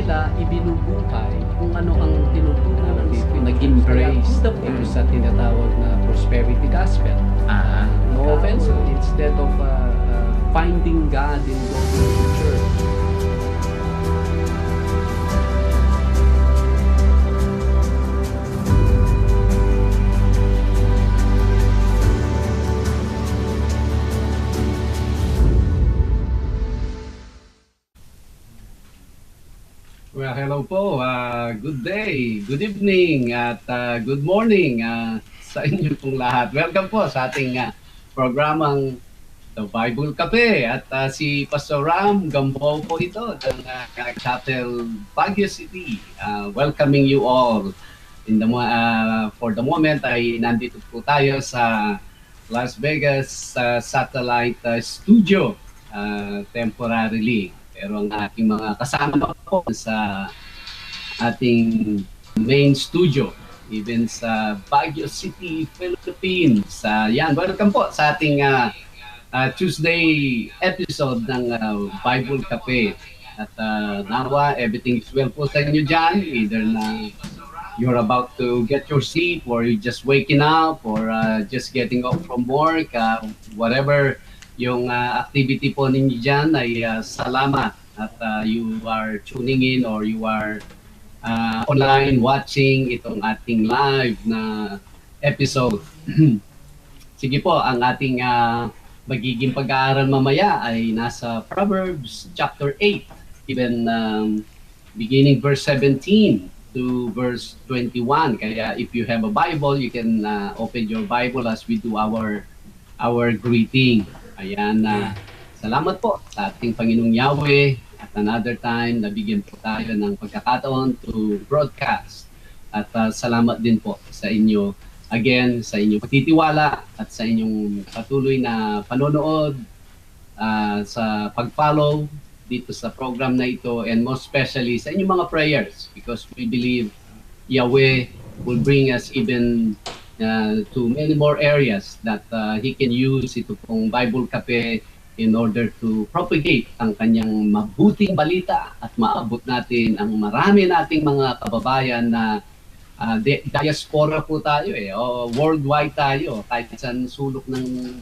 nila ibinubuhay kung ano ang tinutunan ng Biblia. Nag-embrace Ito sa tinatawag na prosperity gospel. No offense, instead of finding God in going to church. Well, hello po. Good day, good evening, at good morning sa inyo pong lahat. Welcome po sa ating programang The Bible Cafe. At si Pastor Ram Gamboa po ito ng Chapel Baguio City. Welcoming you all. For the moment ay nandito po tayo sa Las Vegas satellite studio temporarily. Pero ang ating mga kasama po sa ating main studio, even sa Baguio City, Philippines. Yan, welcome po sa ating Tuesday episode ng Bible Cafe. At nawa, everything is well po sa inyo dyan. Either na you're about to get your sleep, or you're just waking up, or just getting off from work, whatever yung activity po ninyo dyan ay salamat at you are tuning in or you are online watching itong ating live na episode. Sige po, ang ating magiging pag-aaral mamaya ay nasa Proverbs chapter 8, even beginning verse 17 to verse 21. Kaya if you have a Bible, you can open your Bible as we do our greeting. Ayan, salamat po sa ating Panginoong Yahweh at another time nabigyan po tayo ng pagkakataon to broadcast. At salamat din po sa inyo, again, sa inyong pagtitiwala at sa inyong patuloy na panonood, sa pag-follow dito sa program na ito, and most especially sa inyong mga prayers, because we believe Yahweh will bring us even to many more areas that He can use ito pong Bible Cafe in order to propagate ang kanyang mabuting balita at maabot natin ang marami nating mga kababayan na diaspora po tayo o worldwide tayo, kahit sa sulok ng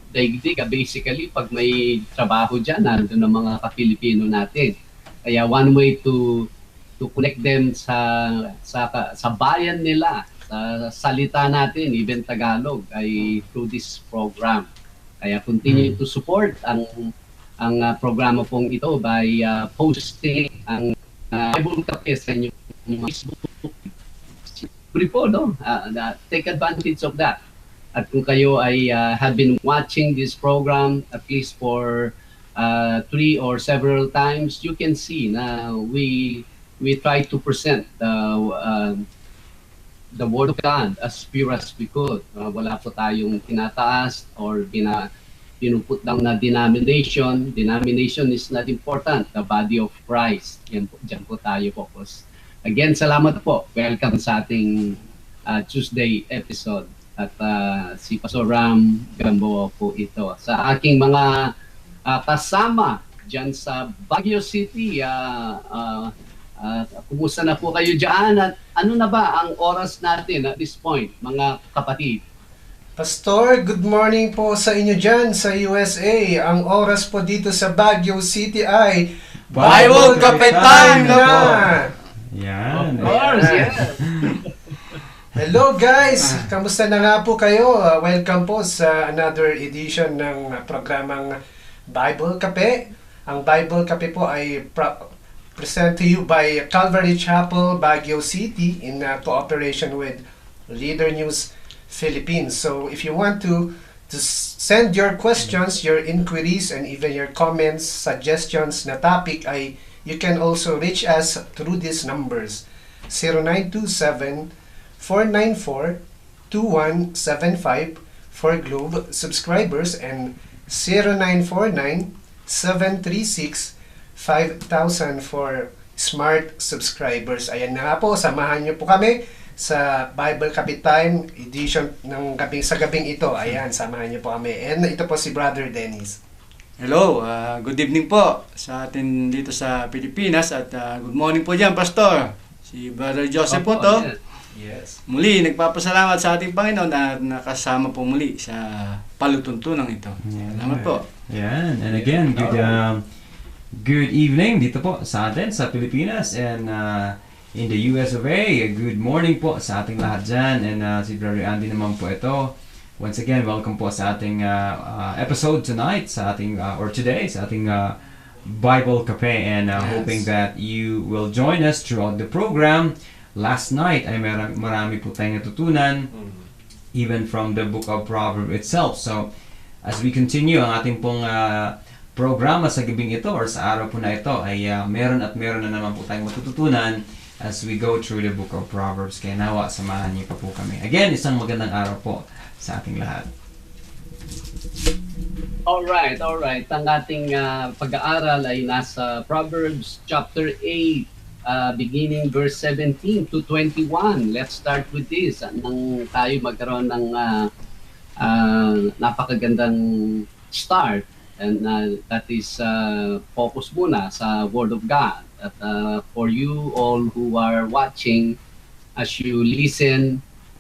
daigdig. Basically, pag may trabaho dyan, nandun ang mga ka-Pilipino natin. Kaya one way to connect them sa bayan nila, sa salita natin, even Tagalog, ay through this program. Kaya continue to support ang programa pong ito by posting ang Bible Cafe sa inyong Facebook. Free po, no? Take advantage of that. At kung kayo ay have been watching this program at least for 3 or several times, you can see na we try to present the Word of God as pure as we could. Wala po tayong tinataas or pinuput down na denomination. Denomination is not important. The body of Christ. Diyan po tayo focus. Again, salamat po. Welcome sa ating Tuesday episode. At si Pastor Ram Gamboa po ito. Sa aking mga kasama dyan sa Baguio City, kumusta na po kayo dyan at ano na ba ang oras natin at this point, mga kapatid? Pastor, good morning po sa inyo dyan sa USA. Ang oras po dito sa Baguio City ay Bible Cafe Time na! Yan. Of course, yes. Hello guys! Kamusta na nga po kayo? Welcome po sa another edition ng programang Bible Cafe. Ang Bible Cafe po ay present to you by Calvary Chapel, Baguio City in cooperation with Leader News Philippines. So if you want to send your questions, your inquiries, and even your comments, suggestions na topic, ay you can also reach us through these numbers: 0927-494-2175 for Globe subscribers and 0949-736-5000 for Smart subscribers. Ayan na nga po, samahan niyo po kami sa Bible Cafe Time edition ng sa gabing ito. Ayan, samahan niyo po kami. And ito po si Brother Dennis. Hello, good evening po sa atin dito sa Pilipinas at good morning po dyan, Pastor. Si Brother Joseph po to. Yes. Muli, nagpapasalamat sa ating Panginoon na nakasama po muli sa palutuntunang ito. Salamat po. Yan. And again, good evening dito po sa atin sa Pilipinas and in the US of A. Good morning po sa ating lahat dyan. And si Brother Andy naman po ito. Once again, welcome po sa ating episode tonight, sa ating, or today, sa ating Bible Cafe. And hoping that you will join us throughout the program. Last night ay marami po tayong natutunan, even from the book of Proverbs itself. So, as we continue ang ating pong programa sa gabing ito or sa araw po na ito, ay meron na naman po tayong matututunan as we go through the book of Proverbs. Kaya nawa, samahan niyo pa po kami. Again, isang magandang araw po sa ating lahat. Alright. Ang ating pag-aaral ay nasa Proverbs chapter 8, beginning verse 17 to 21. Let's start with this. Nang tayo magkaroon ng napakagandang start, and that is focus muna sa Word of God. At for you all who are watching, as you listen,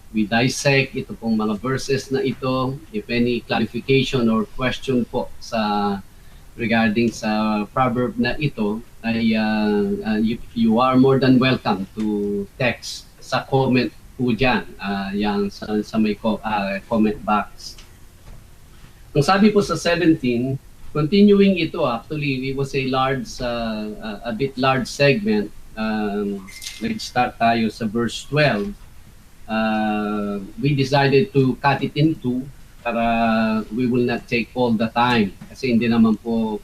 we dissect ito pong mga verses na ito. If any clarification or question po regarding sa proverb na ito, ay you are more than welcome to text sa comment po dyan, yan sa may comment box. Ang sabi po sa 17, continuing ito, actually it was a bit large segment. Nag-start tayo sa verse 12. We decided to cut it into para we will not take all the time kasi hindi naman po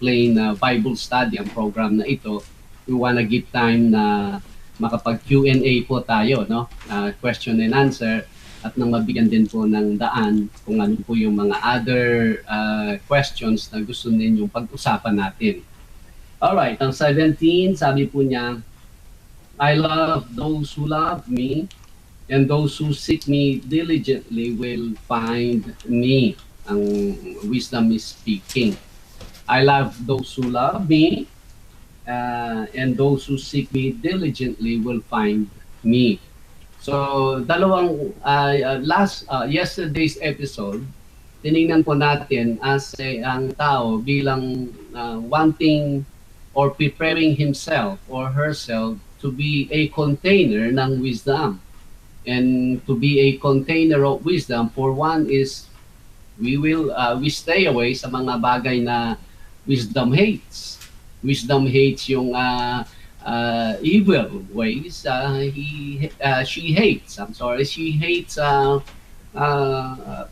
plain Bible study ang program na ito. We wanna give time na makapag Q&A po tayo, no? Question and answer, at nang mabigyan din po ng daan kung ano po yung mga other questions na gusto ninyong pag-usapan natin. Alright, ang 17, sabi po niya, I love those who love me, and those who seek me diligently will find me. Ang wisdom is speaking. I love those who love me, and those who seek me diligently will find me. So, yesterday's episode, tinignan po natin as ang tao bilang wanting or preparing himself or herself to be a container ng wisdom. And to be a container of wisdom, for one is we stay away sa mga bagay na wisdom hates. Wisdom hates yung evil ways. She hates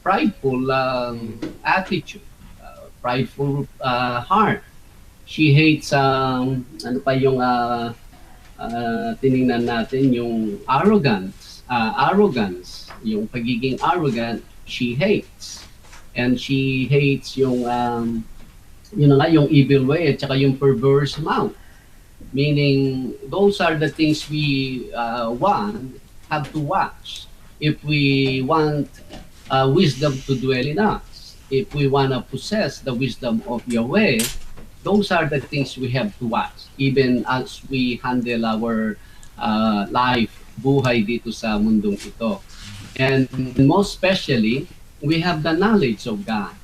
prideful attitude, prideful heart. She hates ano pa yung tiningnan natin, yung arrogance, yung pagiging arrogant, she hates. And she hates yung yung evil way at saka yung perverse mouth. Meaning, those are the things we have to watch if we want wisdom to dwell in us. If we want to possess the wisdom of Yahweh, those are the things we have to watch, even as we handle our life, buhay dito sa mundong ito. And most especially, we have the knowledge of God.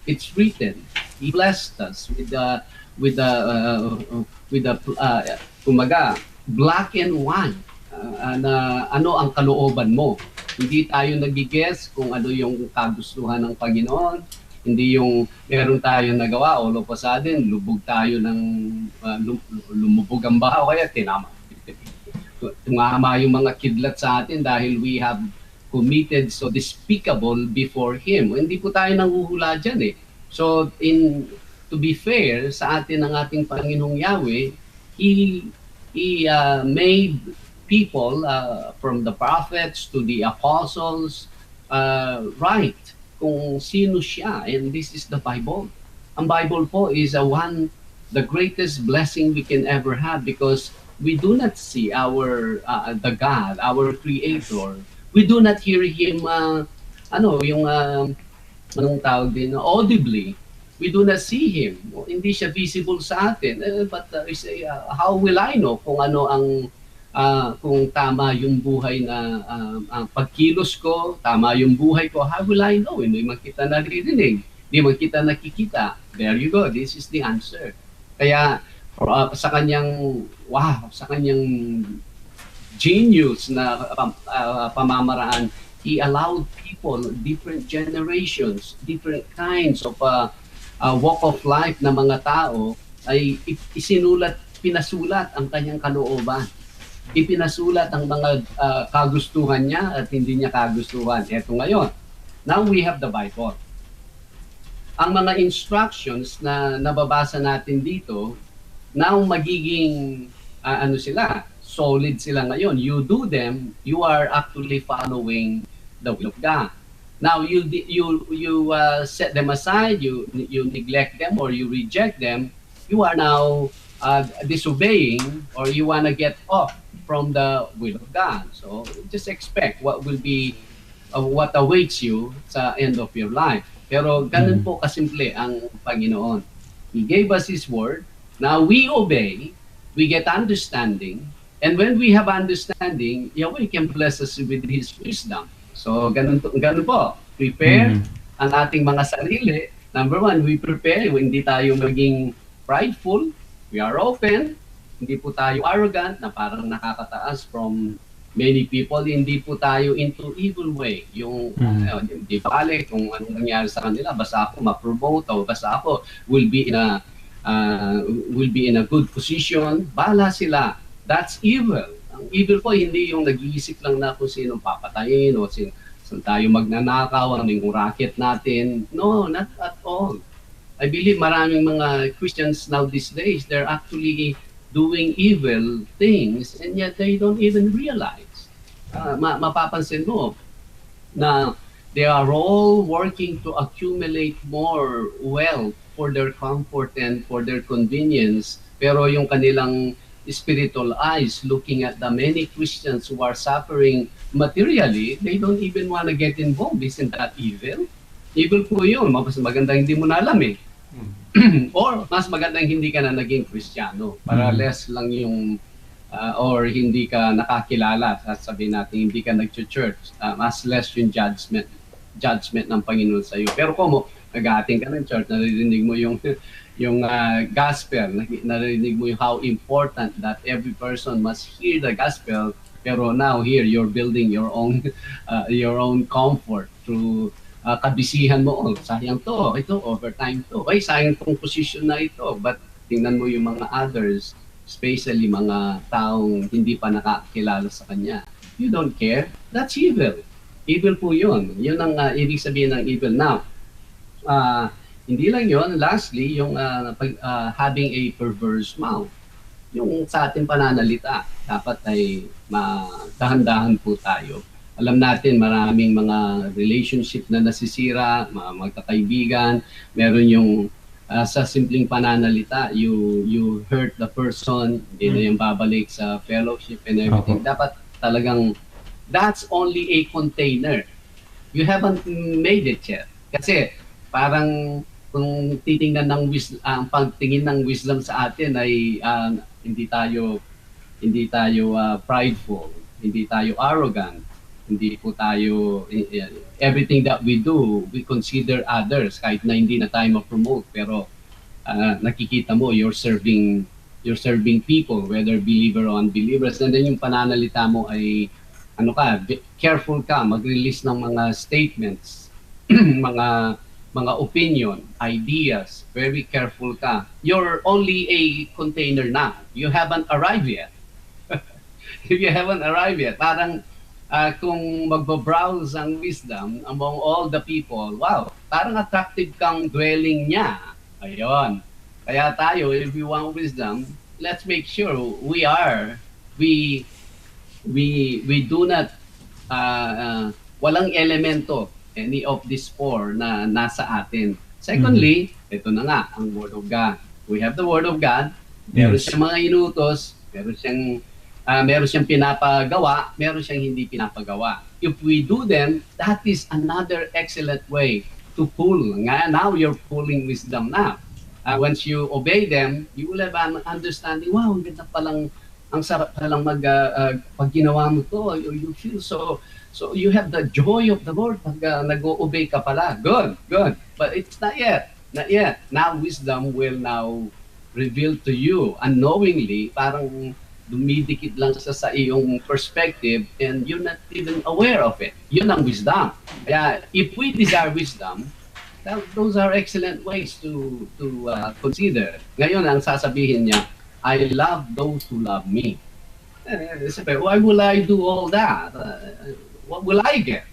It's written. He blessed us with the kumaga, black and white, na ano ang kalooban mo. Hindi tayo nag-guess kung ano yung kagustuhan ng Panginoon. Hindi yung meron tayong nagawa, all of a sudden, lubog tayo ng lumubog ang baha, kaya tumama yung mga kidlat sa atin dahil we have committed so despicable before Him. Hindi po tayo nanguhula dyan eh. So, to be fair sa atin ng ating Panginoong Yahweh, He made people from the prophets to the apostles right kung sino siya, and this is the Bible. Ang Bible po is the greatest blessing we can ever have because we do not see the God, our Creator. We do not hear Him, anong tawag din, audibly. we do not see Him. Hindi siya visible sa atin. But we say, how will I know kung ano ang kung tama yung buhay na ang pagkilos ko, tama yung buhay ko, how will I know? Hindi man kita naririnig, hindi man kita nakikita. There you go, this is the answer. Kaya sa kanyang genius na pamamaraan, He allowed people, different generations, different kinds of walk of life na mga tao ay pinasulat ang kanyang kalooban. Ipinasulat ang mga kagustuhan niya at hindi niya kagustuhan. Eto ngayon, now we have the Bible. Ang mga instructions na nababasa natin dito, now magiging solid sila ngayon. You do them, you are actually following the will of God. Now you set them aside, you neglect them or you reject them, you are now disobeying, or you want to get off from the will of God. So just expect what will be what awaits you sa end of your life. Pero ganun po kasimple ang Panginoon. He gave us His word. Now we obey, we get understanding, and when we have understanding, Yahweh can bless us with His wisdom. So ganun po. Prepare ang ating mga sarili. Number one, we prepare. Hindi tayo maging prideful. We are open. Hindi po tayo arrogant na parang nakakataas from many people. Hindi po tayo into evil way. Yung di bale kung anong nangyari sa kanila, basta ako ma-promote o basta ako will be in a good position. Bahala sila. That's evil. Ang evil po hindi yung nag-iisip lang na kung sino papatayin o saan tayo magnanakaw, anong racket natin. No, not at all. I believe maraming mga Christians now these days, they're actually doing evil things and yet they don't even realize. Mapapansin mo na they are all working to accumulate more wealth for their comfort and for their convenience, pero yung kanilang spiritual eyes looking at the many Christians who are suffering materially, they don't even want to get involved. Isn't that evil? Evil po yun. Mas maganda hindi mo na alam eh. Or mas magandang hindi ka na naging Kristiyano para less lang yung or hindi ka nakakilala, sasabihin natin hindi ka nag-church, mas less yung judgment ng Panginoon sa iyo. Pero kung nag-aating ka ng church, naririnig mo yung gospel, naririnig mo yung how important that every person must hear the gospel, pero now here you're building your own comfort through kabisihan mo, sayang to, ito, overtime to. Ay, sayang tong position na ito. But tingnan mo yung mga others, especially mga taong hindi pa nakakilala sa kanya. You don't care. That's evil. Evil po yun. Yun ang ibig sabihin ng evil. Now, hindi lang yun. Lastly, yung having a perverse mouth. Yung sa ating pananalita, dapat ay dahan-dahan po tayo. Alam natin maraming mga relationship na nasisira, mga magkakaibigan, meron yung sa simpleng pananalita, you hurt the person, hindi na yung babalik sa fellowship and everything. Dapat talagang, that's only a container. You haven't made it yet. Kasi parang kung titingnan ng ang pagtingin ng wisdom sa atin ay hindi tayo prideful, hindi tayo arrogant. Hindi po tayo, everything that we do, we consider others, kahit na hindi na tayo ma-promote, pero nakikita mo, you're serving people, whether believer or unbelievers, and then yung pananalita mo ay, careful ka, mag-release ng mga statements, mga opinion, ideas, very careful ka. You're only a container na. You haven't arrived yet. If you haven't arrived yet, parang, kung magbabrowse ang wisdom among all the people, wow, parang attractive kang dwelling niya. Ayun. Kaya tayo, if we want wisdom, let's make sure we do not, walang elemento, any of these four na nasa atin. Secondly, ito na nga, ang Word of God. We have the Word of God. Meron siyang mga inutos, meron siyang pinapagawa, meron siyang hindi pinapagawa. If we do them, that is another excellent way to pull. Now you're pulling wisdom now. Once you obey them, you will have an understanding, wow, ganda palang, ang sarap palang pag ginawa mo to, you feel so you have the joy of the Lord pag nag-obey ka pala. Good. But it's not yet. Now wisdom will now reveal to you unknowingly, parang dumidikit lang sa iyong perspective and you're not even aware of it. Yun ang wisdom. Kaya if we desire wisdom, those are excellent ways to consider. Ngayon, ang sasabihin niya, I love those who love me. Siyempre, why will I do all that? What will I get?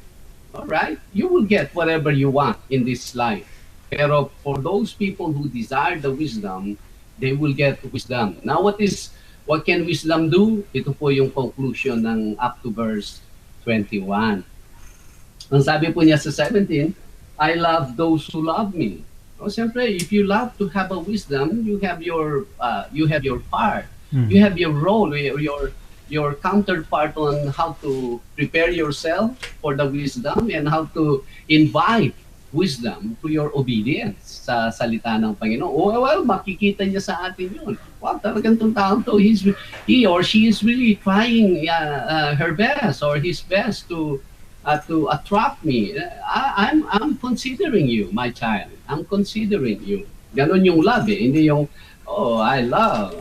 All right? You will get whatever you want in this life. Pero for those people who desire the wisdom, they will get wisdom. Now, what can wisdom do? Ito po yung conclusion ng up to verse 21. Ang sabi po niya sa 17, I love those who love me. O siyempre, if you love to have a wisdom, you have your part. You have your role, your counterpart on how to prepare yourself for the wisdom and how to invite wisdom to your obedience sa salita ng Panginoon. Well, makikita niya sa atin yun. Wow, talagang itong taong to, he or she is really trying her best or his best to attract me. I'm considering you, my child. I'm considering you. Ganon yung love eh. Hindi yung, I love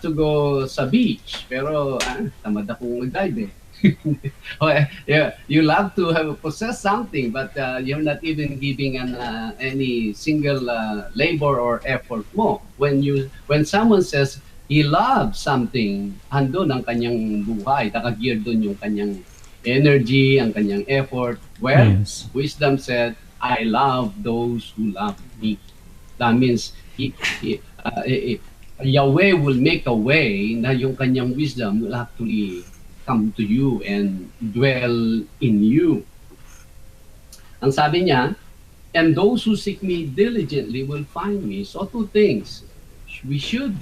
to go sa beach. Pero tamad akong mag-dive eh. You love to possess something, but you're not even giving any single labor or effort mo. When someone says, he loves something, andun ang kanyang buhay, nakagear dun yung kanyang energy, ang kanyang effort. Well, Yes. wisdom said, I love those who love me. That means Yahweh will make a way na yung kanyang wisdom will actually come to you and dwell in you. Ang sabi niya, and those who seek me diligently will find me. So two things. We should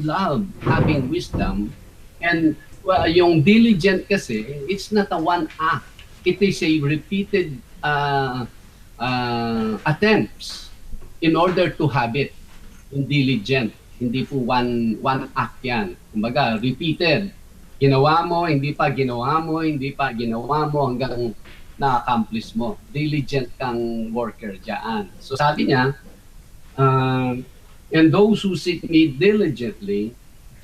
love having wisdom. And yung diligent kasi, it's not a one act. It is a repeated attempts in order to have it. Yung diligent. Hindi po one act yan. Kumbaga, repeated. Ginawa mo, hindi pa ginawa mo hanggang na-accomplish mo. Diligent kang worker dyan. So sabi niya, and those who seek me diligently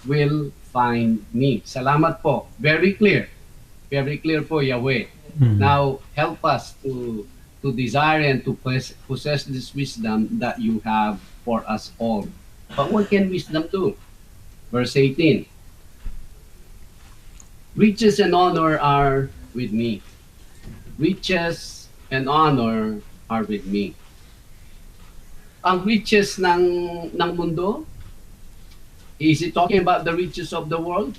will find me. Salamat po. Very clear. Very clear po, Yahweh. Now, help us to desire and to possess this wisdom that you have for us all. But what can wisdom do? Verse 18. Riches and honor are with me. Riches and honor are with me. Ang riches ng mundo, is it talking about the riches of the world?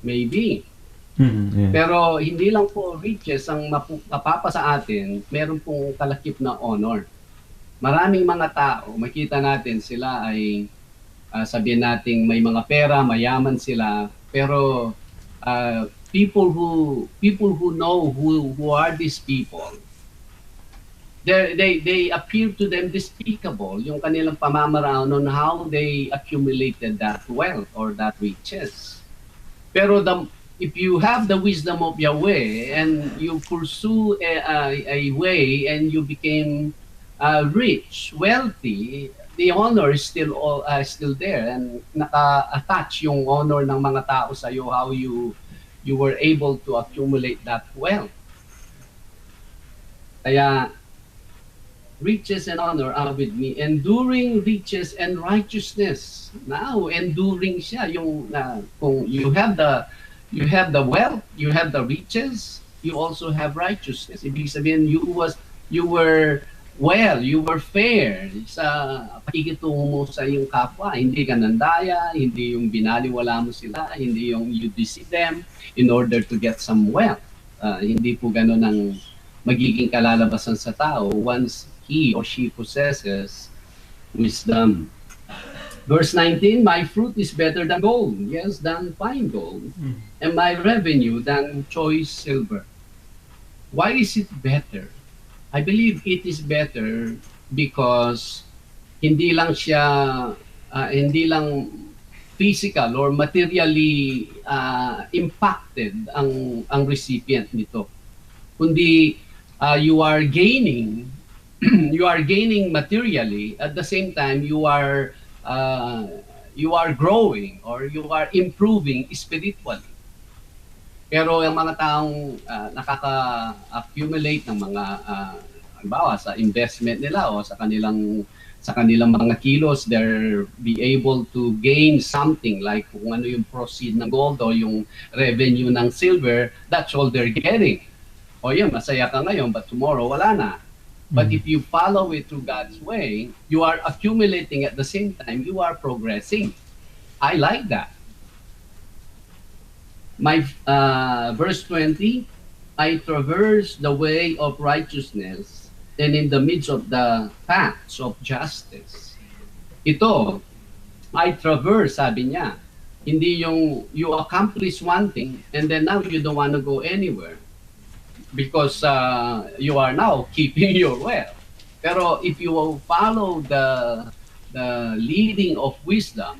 Maybe. Yeah. Pero hindi lang po riches ang mapapa sa atin, meron pong kalakip na honor. Maraming mga tao, makita natin sila ay sabihin natin may mga pera, mayaman sila, pero people who know who are these people, they appear to them despicable, yung kanilang pamamaraan on how they accumulated that wealth or that riches. Pero if you have the wisdom of Yahweh and you pursue a way and you became rich, wealthy, the honor is still there and naka-attach yung honor ng mga tao sa iyo, how you were able to accumulate that wealth. Kaya riches and honor are with me, enduring riches and righteousness. Now, enduring siya yung kung you have the wealth, you have the riches, you also have righteousness. Ibig sabihin, you were fair sa pakikitungo mo sa iyong kapwa. Hindi ka nandaya, hindi yung binaliwala mo sila, hindi yung you deceive them in order to get some wealth. Hindi po ganun ang magiging kalalabasan sa tao once he or she possesses wisdom. Verse 19, my fruit is better than gold, yes, than fine gold, and my revenue than choice silver. Why is it better? I believe it is better because hindi lang siya hindi lang physical or materially impacted ang recipient nito, kundi you are gaining you are gaining materially, at the same time you are growing or you are improving spiritually. Pero yung mga taong nakaka-accumulate ng mga halimbawa sa investment nila o sa kanilang mga kilos, they're be able to gain something like kung ano yung proceed ng gold o yung revenue ng silver, that's all they're getting. O yun, masaya ka ngayon but tomorrow wala na. But if you follow it through God's way, you are accumulating at the same time, you are progressing. I like that. My verse 20, I traverse the way of righteousness and in the midst of the paths of justice. Ito, I traverse, sabi niya. Hindi yung you accomplish one thing and then now you don't want to go anywhere because you are now keeping your wealth. Pero if you will follow the leading of wisdom,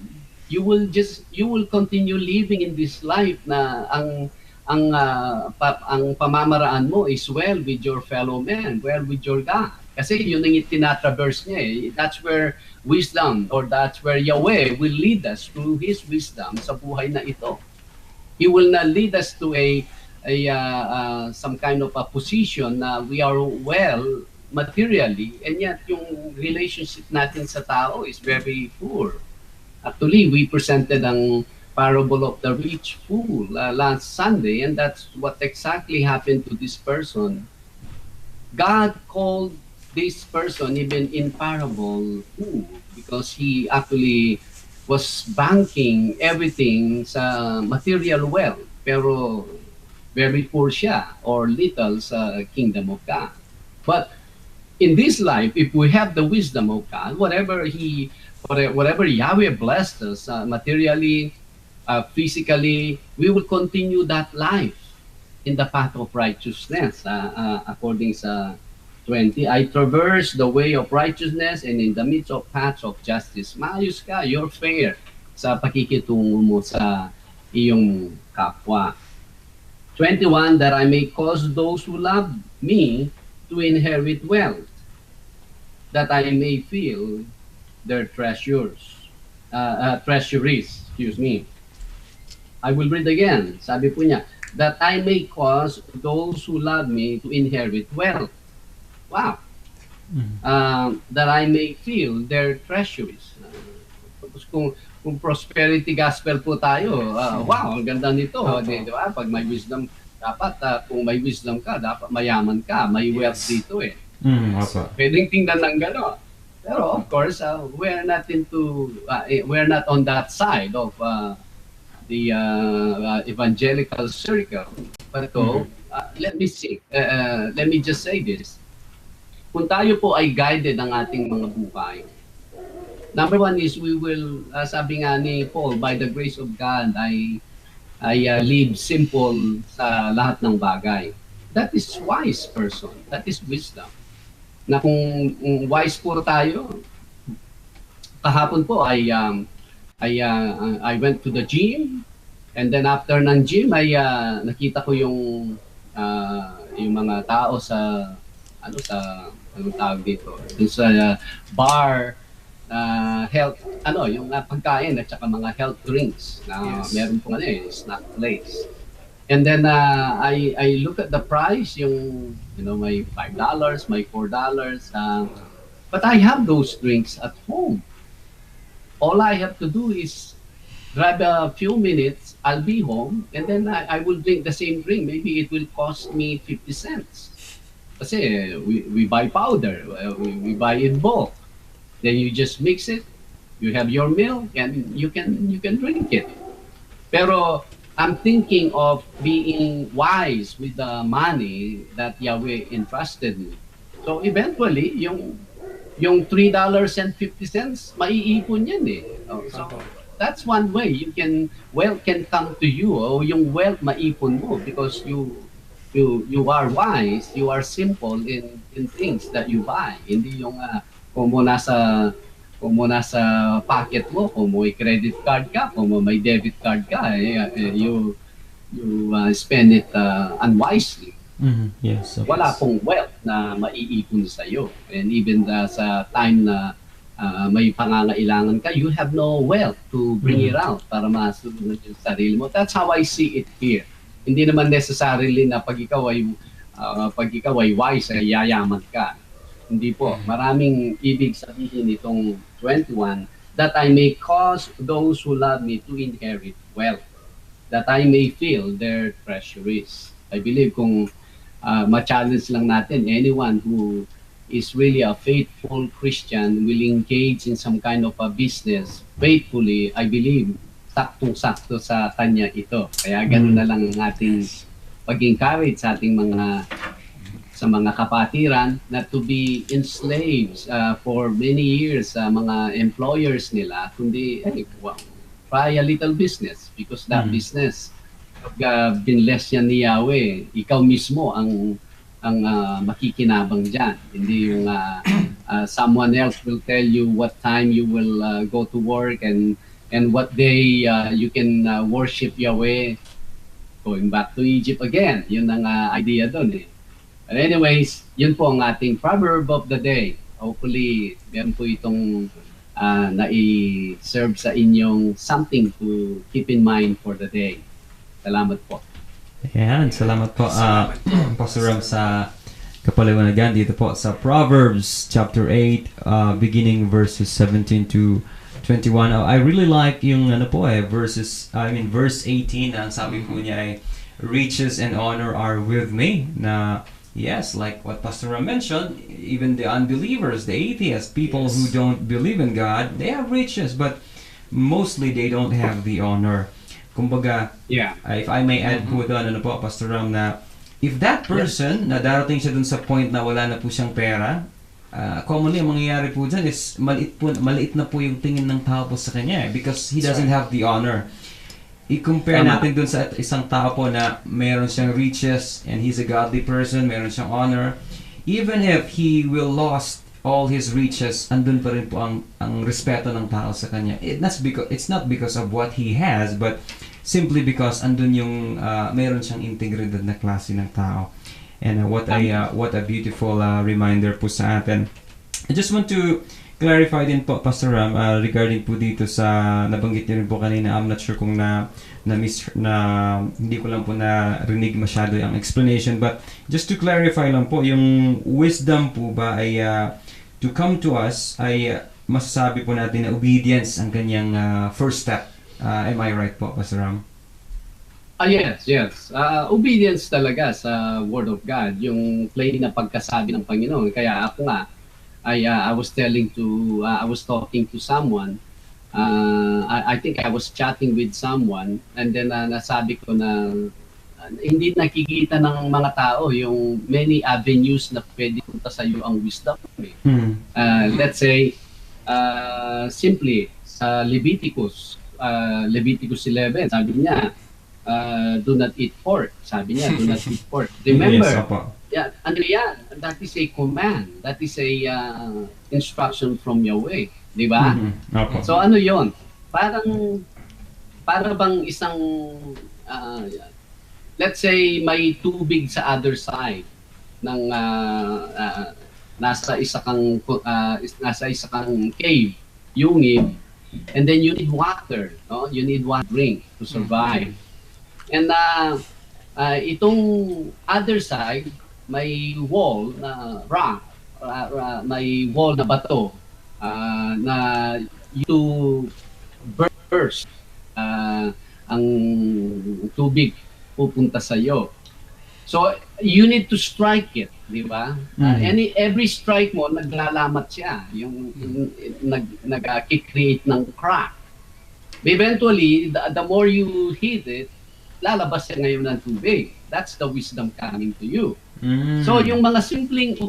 you will continue living in this life na ang pamamaraan mo is well with your fellow men, well with your God. Kasi yun ang tinatraverse niya eh. That's where wisdom or that's where Yahweh will lead us through His wisdom sa buhay na ito. He will not lead us to some kind of a position na we are well materially and yet yung relationship natin sa tao is very poor. Actually, we presented ang parable of the rich fool last Sunday, and that's what exactly happened to this person. God called this person, even in parable, fool, because he actually was banking everything sa material wealth, pero very poor siya or little sa kingdom of God. But in this life, if we have the wisdom of God, whatever Yahweh blessed us materially, physically, we will continue that life in the path of righteousness. According sa 20, I traverse the way of righteousness and in the midst of paths of justice. Maayos ka, you're fair sa pakikitungo mo sa iyong kapwa. 21, that I may cause those who love me to inherit wealth, that I may fill their treasuries. I will read again. Sabi po niya, that I may cause those who love me to inherit wealth. Wow. That I may fill their treasuries. Kung prosperity gospel po tayo, wow, ang ganda nito. Di ba? Pag may wisdom, dapat kung may wisdom ka, dapat mayaman ka, may wealth dito eh. Pwedeng tingnan ng gano'n. Pero of course, we're not on that side of the evangelical circle. But let me just say this. Kung tayo po ay guided ng ating mga buhay, number one is we will, sabi nga ni Paul, by the grace of God, I live simple sa lahat ng bagay. That is wise person. That is wisdom. Na kung wise po tayo, kahapon po I went to the gym, and then after ng gym ay nakita ko yung mga tao sa anong tawag dito, sa bar, health yung pagkain at saka mga health drinks na meron po snack place. And then I look at the price, yung may $5, may $4, but I have those drinks at home. All I have to do is grab a few minutes, I'll be home, and then I will drink the same drink. Maybe it will cost me 50 cents. Kasi we buy powder, we buy in bulk. Then you just mix it, you have your meal, and you can drink it. Pero I'm thinking of being wise with the money that Yahweh entrusted me. So eventually, yung $3.50, maiipon yan eh. So that's one way wealth can come to you, o yung wealth maipon mo because you you are wise, you are simple in things that you buy. Hindi yung kung mo nasa pocket mo, kung may credit card ka, kung may debit card ka, you spend it unwisely. Yes. Wala pong wealth na maiipon sa iyo. And even sa time na may pangangailangan ka, you have no wealth to bring it out para masunod yung sarili mo. That's how I see it here. Hindi naman necessarily na pag ikaw ay wise, ay yayaman ka. Hindi po. Maraming ibig sabihin itong 21, that I may cause those who love me to inherit wealth, that I may fill their treasuries. I believe kung ma-challenge lang natin, anyone who is really a faithful Christian will engage in some kind of a business faithfully, I believe, saktong-sakto sa kanya ito. Kaya ganun na lang ang ating pag-encourage sa ating mga kapatiran na to be enslaved for many years sa mga employers nila, kundi try a little business because that business binless yan ni Yahweh, ikaw mismo ang makikinabang dyan. Hindi yung someone else will tell you what time you will go to work and what day you can worship Yahweh. Going back to Egypt again, yun ang idea doon eh. But anyways, yun po ang ating proverb of the day. Hopefully, meron po itong nai-serve sa inyong something to keep in mind for the day. Salamat po. Ayan, salamat po Pastor Ram sa kapaliwanagan dito po sa Proverbs chapter 8 beginning verses 17 to 21. I really like yung verse 18 ang sabi po niya ay riches and honor are with me. Na yes, like what Pastor Ram mentioned, even the unbelievers, the atheists, people who don't believe in God, they have riches, but mostly they don't have the honor. Kumbaga, if I may add po doon, Pastor Ram, na if that person, na darating siya dun sa point na wala na po siyang pera, commonly, ang mangyayari po dyan is maliit na po yung tingin ng tao po sa kanya because he doesn't have the honor. I-compare natin dun sa isang tao po na meron siyang riches and he's a godly person, meron siyang honor. Even if he will lost all his riches, andun pa rin po ang respeto ng tao sa kanya. It's not because of what he has, but simply because andun yung meron siyang integridad na klase ng tao. And what a beautiful reminder po sa atin. I just want to clarify din po, Pastor Ram, regarding po dito sa nabanggit niyo rin po kanina. I'm not sure kung hindi ko lang po narinig masyado ang explanation, but just to clarify lang po, yung wisdom po ba ay to come to us ay masasabi po natin na obedience ang kanyang first step. Am I right po, Pastor Ram? Yes. Obedience talaga sa Word of God, yung plain na pagkasabi ng Panginoon. Kaya ako nga, I was talking to someone. I think I was chatting with someone, and then nasabi ko na hindi nakikita ng mga tao yung many avenues na pwede punta sa iyo ang wisdom. Let's say, simply, sa Leviticus 11, sabi niya, do not eat pork. Sabi niya, do not eat pork. Remember, that is a command. That is a instruction from Yahweh. Di ba? So ano yon? Para bang isang, let's say, may tubig sa other side ng nasa isa kang cave, yungib, and then you need water, no? You need one drink to survive. And itong other side, may wall na rock, may wall na bato na you burst ang tubig pupunta sa iyo. So you need to strike it, di ba? Every strike mo naglalamat siya, yung nag-create ng crack. Eventually, the more you hit it, lalabas siya ngayon ng tubig. That's the wisdom coming to you. So yung mga simpleng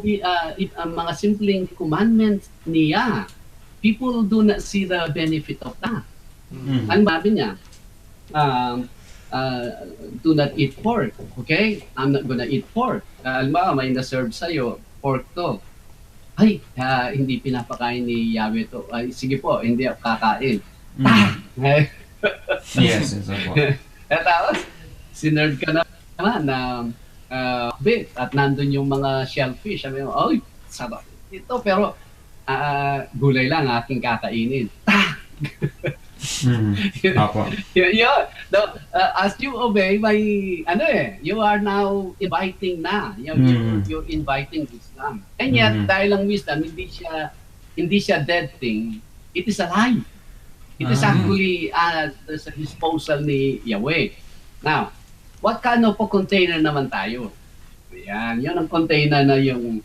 commandments niya, people do not see the benefit of that. Ang sabi niya, do not eat pork. Okay? I'm not gonna eat pork. Alam may na-serve sa'yo, pork to. Ay, hindi pinapakain ni Yahweh to. Ay, sige po, hindi ako kakain. Yes, yes, opo. At tapos, sinerve ka naman na bit at nandun yung mga shellfish. Sabi mo, ay, sarap ito. Pero, gulay lang aking kakainin. Opo. Yeah. No, as you obey, you are now inviting na. You're inviting wisdom. And yet, dahil ang wisdom, hindi siya dead thing. It is alive. It is actually sa disposal ni Yahweh. Now, what kind of a container naman tayo? Yan, yun ang container na yung,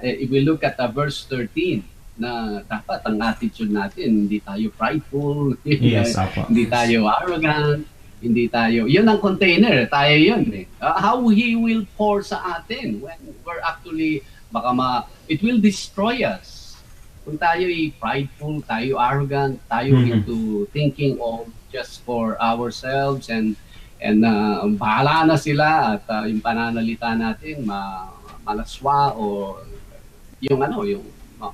if we look at verse 13, na dapat ang attitude natin, hindi tayo prideful, Yes, apo. hindi tayo arrogant, hindi tayo, yun ang container, tayo yun. How He will pour sa atin when we're actually, it will destroy us. Kung tayo prideful, tayo arrogant, tayo into thinking of just for ourselves and bahala na sila at yung pananalita natin malaswa o yung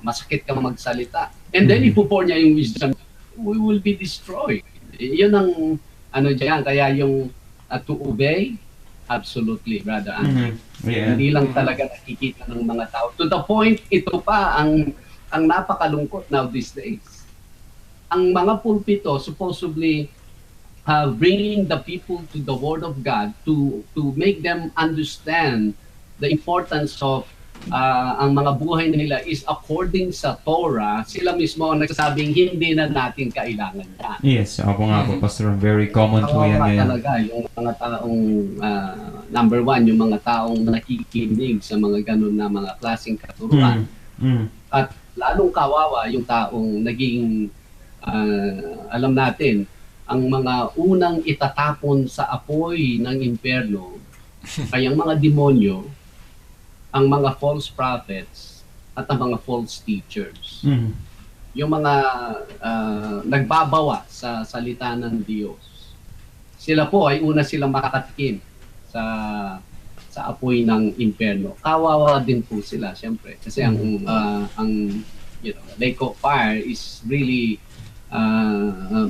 masakit ka magsalita. And then ipupour niya yung wisdom, we will be destroyed. Yun ang diyan, kaya yung to obey, absolutely, brother Andrew. Yeah. Hindi lang talaga nakikita ng mga tao. To the point, ito pa ang napakalungkot now these days. Ang mga pulpito supposedly bringing the people to the Word of God to make them understand the importance of ang mga buhay nila is according sa Torah. Sila mismo ang nagsasabing hindi na natin kailangan yan. Yes, ako nga po, Pastor. Very common po yan ngayon. Talaga, yung mga taong, number one, yung mga taong nakikinig sa mga ganun na mga klaseng katuruan. At lalong kawawa yung taong naging, alam natin, ang mga unang itatapon sa apoy ng impyerno ay ang mga demonyo, ang mga false prophets, at ang mga false teachers. Yung mga nagbabawa sa salita ng Diyos. Sila po ay una silang makakatikim sa apoy ng impyerno. Kawawa din po sila, siyempre. Kasi ang lake of fire is really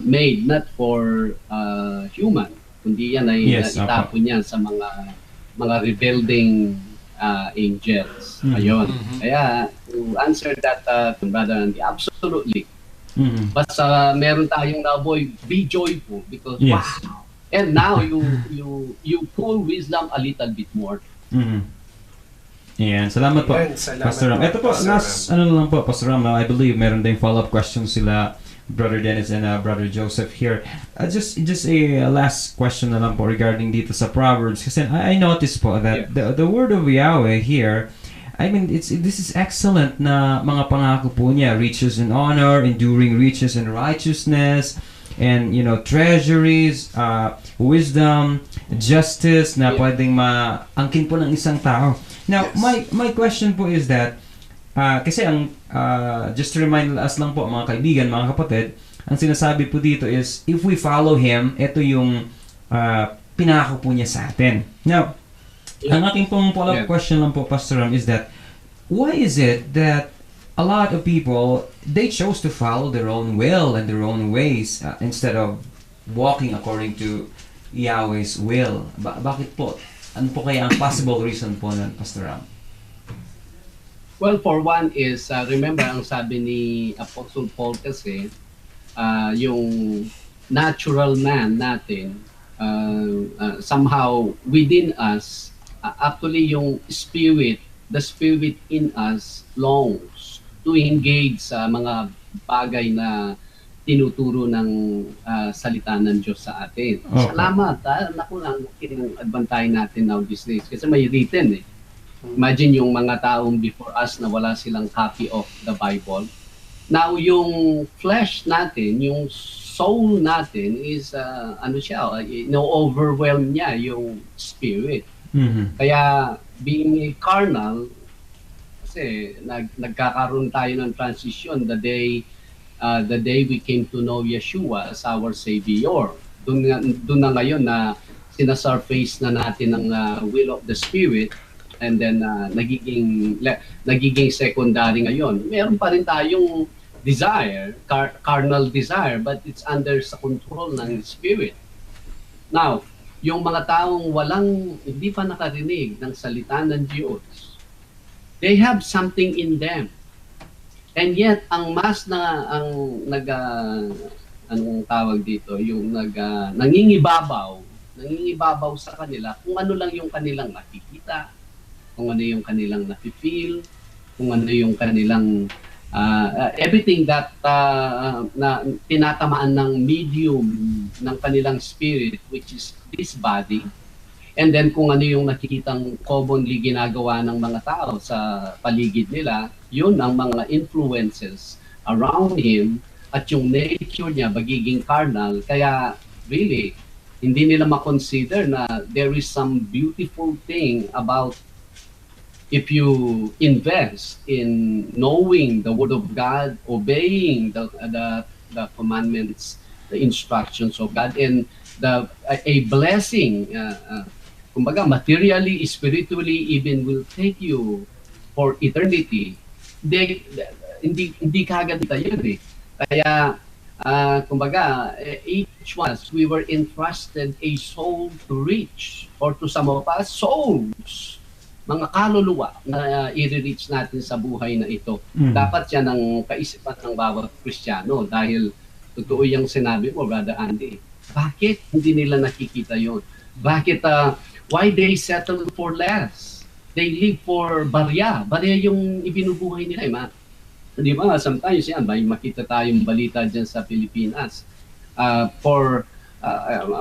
made not for human, kundi yan ay itapon yan sa mga rebuilding angels. Ayun. Kaya to answer that, brother Andy, absolutely. Basta meron tayong naboy, be joyful because wow. And now you pull wisdom a little bit more. Yan, salamat po, Pastor Ram. Ito po, last, lang po, Pastor Ram, I believe meron din follow-up questions sila Brother Dennis and Brother Joseph here. Just a last question na lang po regarding dito sa Proverbs. Kasi I noticed po that the word of Yahweh here, I mean, this is excellent na mga pangako po niya. Riches and honor, enduring riches and righteousness, and treasuries, wisdom, justice na pwedeng maangkin po ng isang tao. Now, my question po is that, kasi just to remind us lang po mga kaibigan, mga kapatid, ang sinasabi po dito is, if we follow Him, ito yung pinako po niya sa atin. Now, ang aking pong follow-up question lang po, Pastor Ram, is that, why is it that a lot of people, they chose to follow their own will and their own ways instead of walking according to Yahweh's will? Bakit po? Ano po kaya ang possible reason po nun, Pastor Ram? Well, for one is, remember ang sabi ni Apostle Paul kasi, yung natural man natin, somehow within us, actually yung the spirit in us longs to engage sa mga bagay na tinuturo ng salita ng Diyos sa atin. Okay. Salamat, naku lang, adbantayan natin now these days kasi may written Imagine yung mga taong before us na wala silang copy of the Bible. Now, yung flesh natin, yung soul natin is, overwhelm niya yung spirit. Kaya, being carnal, kasi nagkakaroon tayo ng transition the day we came to know Yeshua as our Savior. Doon na ngayon na sinasurface na natin ang will of the Spirit, and then nagiging secondary ngayon. Meron pa rin tayong desire, carnal desire, but it's under sa control ng Spirit. Now, yung mga taong hindi pa nakarinig ng salita ng Diyos, they have something in them. And yet, anong tawag dito, yung nangingibabaw sa kanila kung ano lang yung kanilang nakikita, kung ano yung kanilang nafe-feel, kung ano yung kanilang everything that na tinatamaan ng medium ng kanilang spirit, which is this body, and then kung ano yung nakikitang commonly ginagawa ng mga tao sa paligid nila, yun ang mga influences around him, at yung nature niya magiging carnal. Kaya really, hindi nila makonsider na there is some beautiful thing about if you invest in knowing the Word of God, obeying the commandments, the instructions of God, and a blessing, kumbaga materially, spiritually, even will take you for eternity. Hindi kagad tayo eh. Kaya, kumbaga, each one, we were entrusted a soul to reach, or to some of us, souls, mga kaluluwa na i-reach natin sa buhay na ito. Dapat yan ang kaisipan ng bawat Kristiyano, dahil totoo yung sinabi mo, Brother Andy. Bakit hindi nila nakikita yon? Bakit, why they settle for less? They live for barya. Barya yung ibinubuhay nila. Di ba? Sometimes yan, may makita tayong balita dyan sa Pilipinas.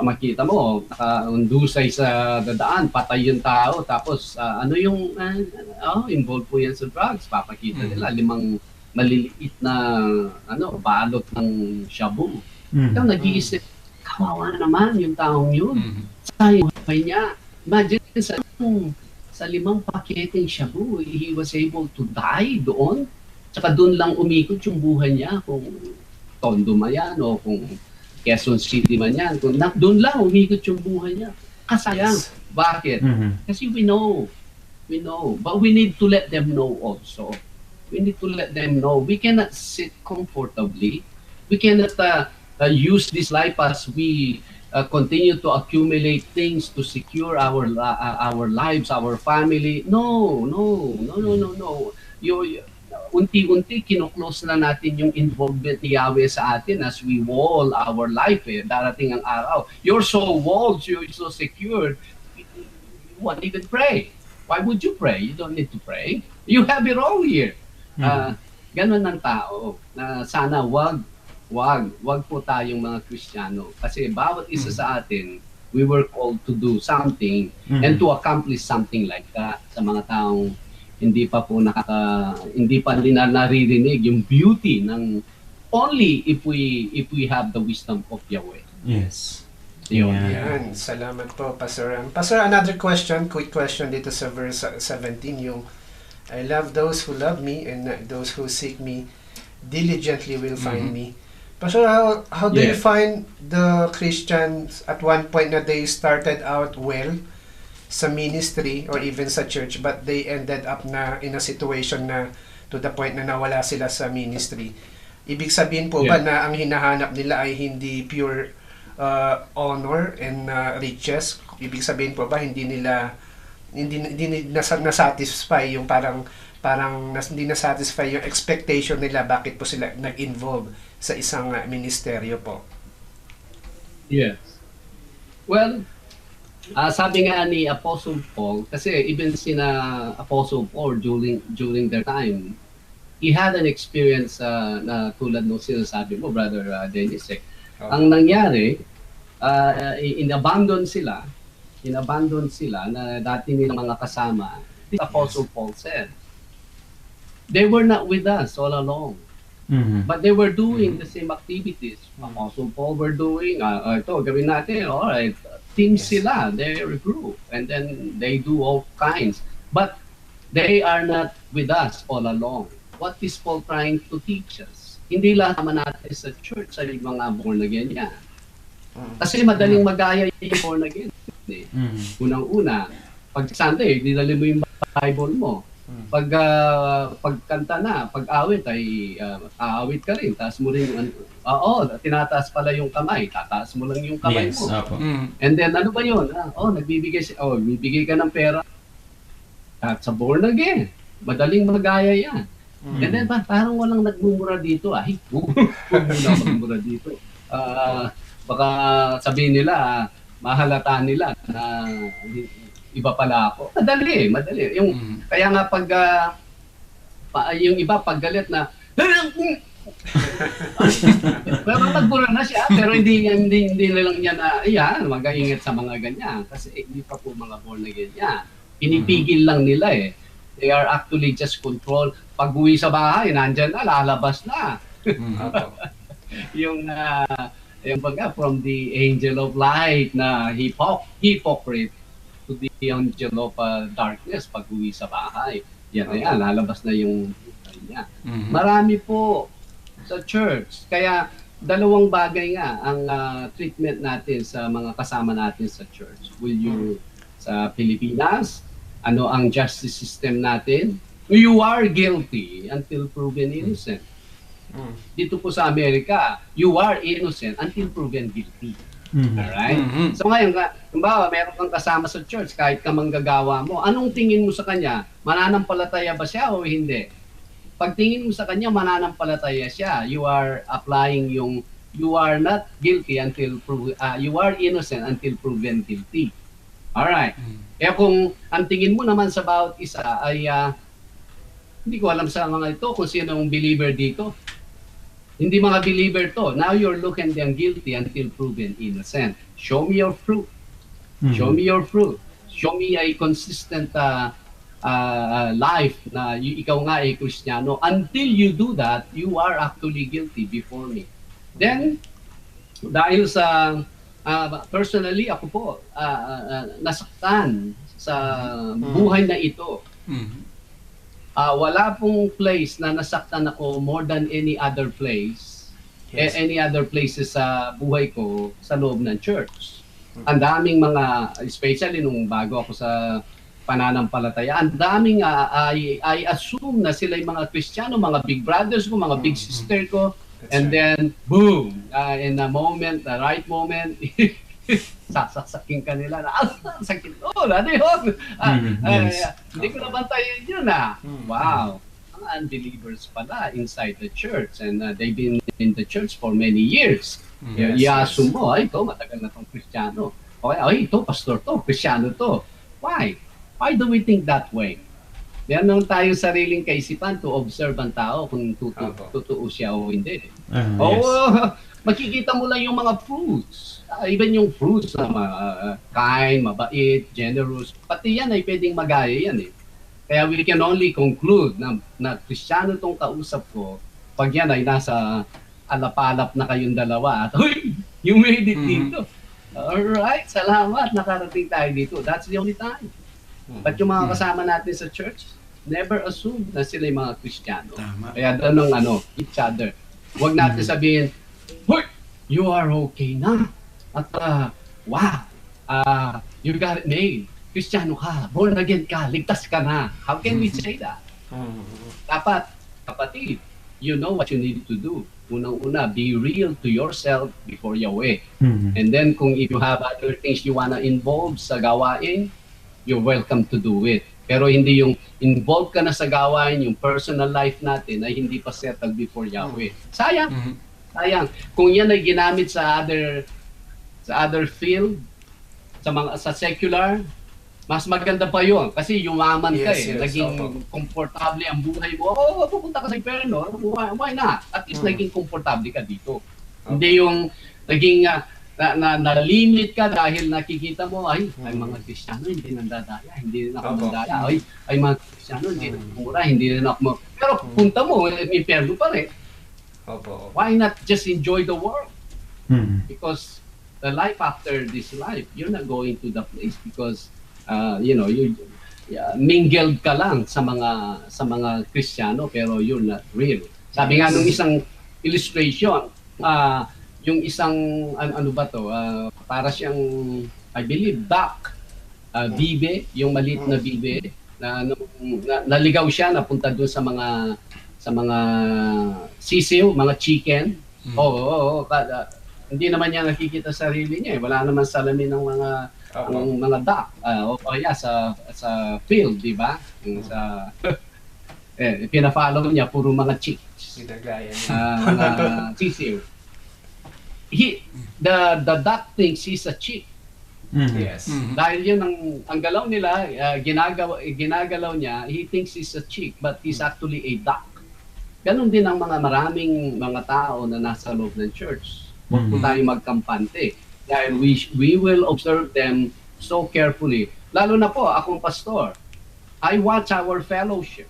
Makita mo, undusay sa dadaan, patay yung tao, tapos involved po yan sa drugs. Papakita nila 5 maliliit na balot ng shabu. Ikaw nag-iisip, kawawa naman yung taong yun. Sayang buhay niya. Imagine sa 5 paketeng shabu, he was able to die doon. Tsaka doon lang umikot yung buhay niya, kung Tondo man yan o kung Quezon City man yan. Doon lang umikot yung buhay niya. Kasayang. Bakit? Kasi we know. But we need to let them know also. We need to let them know. We cannot sit comfortably. We cannot use this life as we continue to accumulate things to secure our lives, our family. No. Unti-unti kinuklose na natin yung involvement ni Yahweh sa atin as we wall our life. Darating ang araw, you're so walled, you're so secured, you won't even pray. Why would you pray? You don't need to pray. You have it all here. Ganon ng tao na sana wag po tayong mga Kristiyano, kasi bawat isa sa atin, we were called to do something and to accomplish something like that. Sa mga taong hindi pa nila naririnig yung beauty ng only if we have the wisdom of Yahweh. Yes. Yun. Yan. Salamat po, Pastor. Pastor, another question, quick question dito sa verse 17, yung I love those who love me, and those who seek me diligently will find me. Pastor, how do you find the Christians at one point na they started out well sa ministry or even sa church, but they ended up na in a situation na to the point na nawala sila sa ministry? Ibig sabihin po ba na ang hinahanap nila ay hindi pure honor and riches? Ibig sabihin po ba hindi na-satisfy yung hindi na-satisfy yung expectation nila, bakit po sila nag-involve sa isang ministeryo po? Yes. Well, sabi nga ni Apostle Paul, kasi even sina Apostle Paul during their time, he had an experience na tulad nung sinasabi mo, Brother Dennis. Ang nangyari, inabandon sila na dati nilang mga kasama. The Apostle Paul said, they were not with us all along. But they were doing the same activities. Apostle Paul were doing, ito, gawin natin, alright, team sila, they're a group, and then they do all kinds. But they are not with us all along. What is Paul trying to teach us? Hindi lang naman natin sa church, sa mga born again yan. Kasi madaling magaya yung born again. Unang-una, pag Sunday, dinali mo yung Bible mo. Pagkanta na, pag-awit ay aawit ka rin. Taas mo rin, tinataas pala yung kamay. Tataas mo lang yung kamay Yes, mo. apo. And then ano ba yun? Bibigay ka ng pera. At sa born again, madaling magaya yan. And then parang walang nagmumura dito. Ay, huwag muna magmura dito. Baka sabihin nila, mahalata nila na iba pala ako. Madali. Kaya nga pag yung iba paggalit na pero magbura na siya, pero hindi lang niya na mag-aingat sa mga ganyan kasi hindi pa po mga born again yan. Pinipigil lang nila eh. They are actually just control. Pag-uwi sa bahay, nandyan na, lalabas na. yung baga from the angel of light na hypocrite to the angel of darkness pag-uwi sa bahay. Yan, lalabas na yung niya. Marami po sa church. Kaya dalawang bagay nga ang treatment natin sa mga kasama natin sa church. Will you sa Pilipinas, ano ang justice system natin? You are guilty until proven innocent. Dito po sa Amerika, you are innocent until proven guilty. Alright? So ngayon, kumbawa, meron kang kasama sa church, kahit ka manggagawa mo, anong tingin mo sa kanya? Mananampalataya ba siya o hindi? Pag tingin mo sa kanya, mananampalataya siya. You are applying yung, you are not guilty until you are innocent until proven guilty. Alright. Kaya kung ang tingin mo naman sa bawat isa ay, hindi ko alam sa mga ito kung sino ang believer dito. Hindi mga believer to. Now you're looking them guilty until proven innocent. Show me your fruit. Show me your fruit. Show me a consistent life na ikaw nga ay Kristiyano. Until you do that, you are actually guilty before me. Then, dahil sa personally, ako po, nasaktan sa buhay na ito. Wala pong place na nasaktan ako more than any other place, any other places sa buhay ko sa loob ng church. Ang daming mga, especially nung bago ako sa pananampalataya, ang daming I assume na sila yung mga Kristiyano, mga big brothers ko, mga big sister ko, and then, boom, in a moment, the right moment, sasaksakin ka nila na, sakit, ano yun? Hindi ko nabantayan yun Wow. Mga unbelievers pala inside the church and they've been in the church for many years. I-assume mo, ito, matagal na itong Kristiyano. Okay, ito, pastor to, Kristiyano to. Why? Why do we think that way? Meron tayong sariling kaisipan to observe ang tao kung totoo siya o hindi. Makikita mo lang yung mga fruits. Even yung fruits na kind, mabait, generous, pati yan ay pwedeng magaya yan eh. Kaya we can only conclude na Kristiyano tong kausap ko pag yan ay nasa alap-alap na kayong dalawa at you made it dito. Alright, salamat, nakarating tayo dito. That's the only time. But yung mga kasama natin sa church, never assume na sila yung mga Kristiyano. Kaya doon each other. Huwag natin sabihin, hoy, you are okay na. At wow, you got it made. Kristiyano ka, born again ka, ligtas ka na. How can we say that? Dapat, kapatid, you know what you need to do. Unang-una, be real to yourself before Yahweh. And then kung if you have other things you wanna involve sa gawain, you're welcome to do it. Pero hindi yung involved ka na sa gawain, yung personal life natin ay hindi pa settled before Yahweh. Sayang. Sayang. Kung yan ay ginamit sa other field, sa secular, mas maganda pa yun. Kasi yumaman ka naging komportable ang buhay mo. Pupunta ka sa impyerno. Why not? At least naging komportable ka dito. Hindi yung naging na-limit ka dahil nakikita mo, ay mga Kristiyano hindi nandadaya, hindi na ako nandaya. Ay mga Kristiyano hindi na kumura, hindi na ako Pero punta mo, impyerno pa rin. Why not just enjoy the world? Because the life after this life, you're not going to the place because you mingled ka lang sa mga Kristiyano pero you're not real. Sabi nga nung isang illustration, yung isang ano ba to, para siyang I believe duck, bibe, yung maliit na bibe na, naligaw siya, napunta doon sa mga sisiw, mga chicken. Oo, hindi naman niya nakikita sarili niya. Wala naman salamin ng mga duck. O kaya sa field, di ba? Yung sa pina-follow niya puro mga chicks. Ginagaya niya. Mga sisiw. The duck thinks he's a chick. Yes. Dahil yun ang galaw nila, ginagalaw niya, he thinks he's a chick but he's actually a duck. Ganon din ang maraming mga tao na nasa loob ng church. Huwag po tayo magkampante. Dahil we will observe them so carefully. Lalo na po, akong pastor, I watch our fellowship.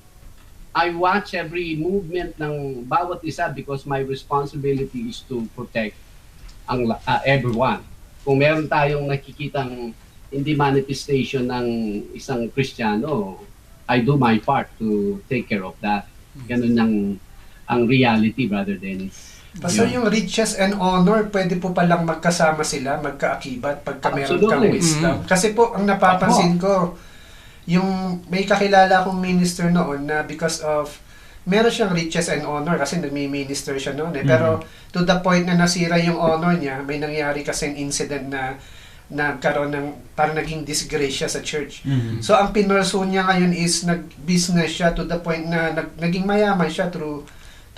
I watch every movement ng bawat isa because my responsibility is to protect everyone. Kung meron tayong nakikitang hindi manifestation ng isang Kristiyano, I do my part to take care of that. Ganun ang reality, Brother Dennis. Pastor, yung riches and honor, pwede po palang magkasama sila, magkaakibat pagka meron kang wisdom. Kasi po, ang napapansin ko, yung may kakilala akong minister noon na because of meron siyang riches and honor kasi nagmi-minister siya noon Pero to the point na nasira yung honor niya, may nangyari kasing incident na nagkaroon ng parang naging disgrace siya sa church. So ang pinursu niya ngayon is nag-business siya to the point na naging mayaman siya through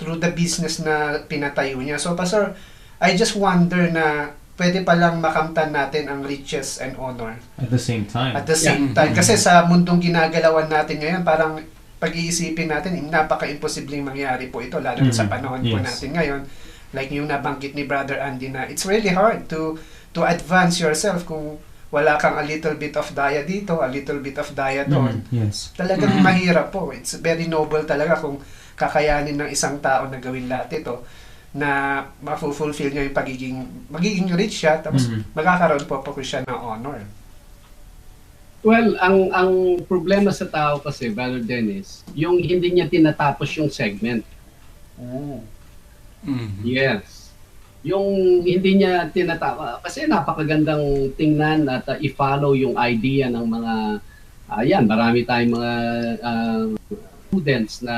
the business na pinatayo niya. So Pastor, I just wonder na pwede palang makamtan natin ang riches and honor At the same time. at the same time. Kasi sa mundong ginagalawan natin ngayon, parang pag-iisipin natin, napaka-imposibleng mangyari po ito, lalo na sa panahon po natin ngayon. Like yung nabanggit ni Brother Andy na it's really hard to advance yourself kung wala kang a little bit of daya dito, a little bit of daya doon. Yes. Talagang mahirap po. It's very noble talaga kung kakayanin ng isang tao na gawin lahat ito na ma-fulfill niya yung magiging rich siya, tapos magkakaroon po siya ng honor. Well, ang problema sa tao kasi, Brother Dennis, yung hindi niya tinatapos yung segment. Yes. Yung hindi niya tinatapos, kasi napakagandang tingnan at i-follow yung idea ng mga, marami tayong mga students na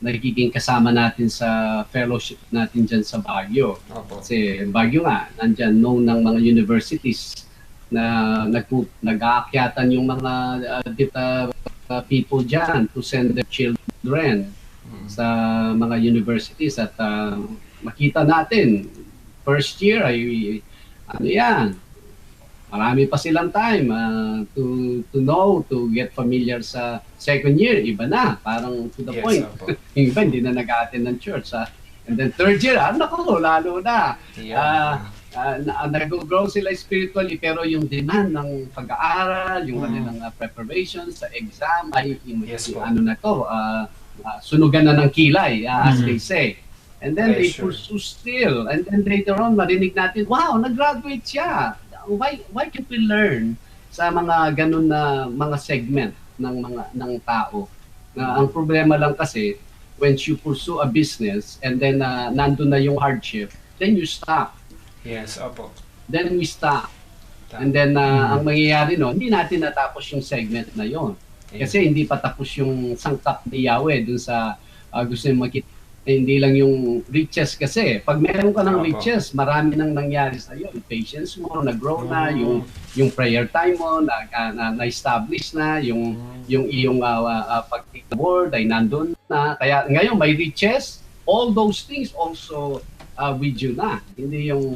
nagiging kasama natin sa fellowship natin dyan sa Baguio. Kasi Baguio nga, nandyan known ng mga universities na nag-aakyatan yung mga people dyan to send their children sa mga universities at makita natin first year ay marami pa silang time to get familiar. Sa second year iba na, parang to the point. Yung iba hindi na nag-attend ng church and then third year lalo na nag-grow sila spiritually, pero yung demand ng pag-aaral, yung kanilang preparation sa exam ay sunugan na ng kilay, as they say. And then they pursue still. And then later on, marinig natin, wow, nag-graduate siya. Why can't we learn sa mga ganun na mga segment ng tao? Ang problema lang kasi, when you pursue a business and then nandun na yung hardship, then you stop. Yes, opo. Then we stop. And then ang mangyayari hindi natin natapos yung segment na yon. Kasi hindi pa tapos yung sangkap ni Yahweh dun sa gusto niyo makita. Hindi lang yung riches kasi. Pag meron ka ng riches, marami nang nangyari sa iyo. Yung patience mo, nag-grow na, yung prayer time mo, na-establish na, yung iyong pag-take the word ay nandun na. Kaya ngayon may riches, all those things also with you na. Hindi yung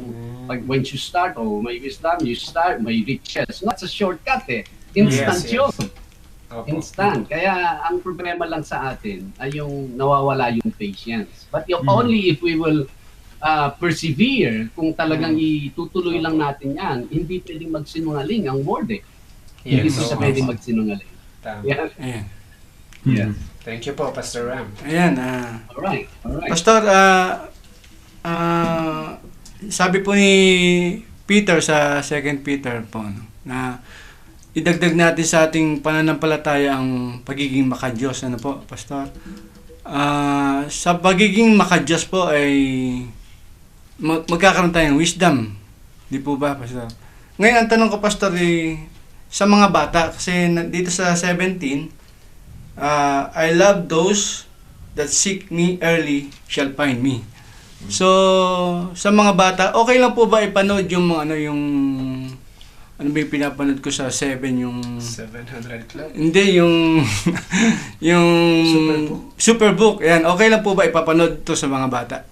when you start, may wisdom, you start, may riches. Not a shortcut Instant yun. Instant. Kaya ang problema lang sa atin ay yung nawawala yung patience. But only if we will persevere, kung talagang itutuloy lang natin yan, hindi pwedeng magsinungaling ang word Hindi po siya pwedeng magsinungaling. Yeah. Thank you po, Pastor Ram. Ayan. Alright. Pastor, sabi po ni Peter sa 2 Peter po, na idagdag natin sa ating pananampalataya ang pagiging makadiyos. Ano po, Pastor? Sa pagiging makadiyos po ay magkakaroon tayo ng wisdom. Di po ba, Pastor? Ngayon, ang tanong ko, Pastor, sa mga bata, kasi dito sa 17, I love those that seek me early shall find me. So, sa mga bata, okay lang po ba ipanood yung mga ano ba yung pinapanood ko sa 7 yung 700 Club. hindi yung yung Superbook. Superbook. Yan, okay lang po ba ipapanood to sa mga bata?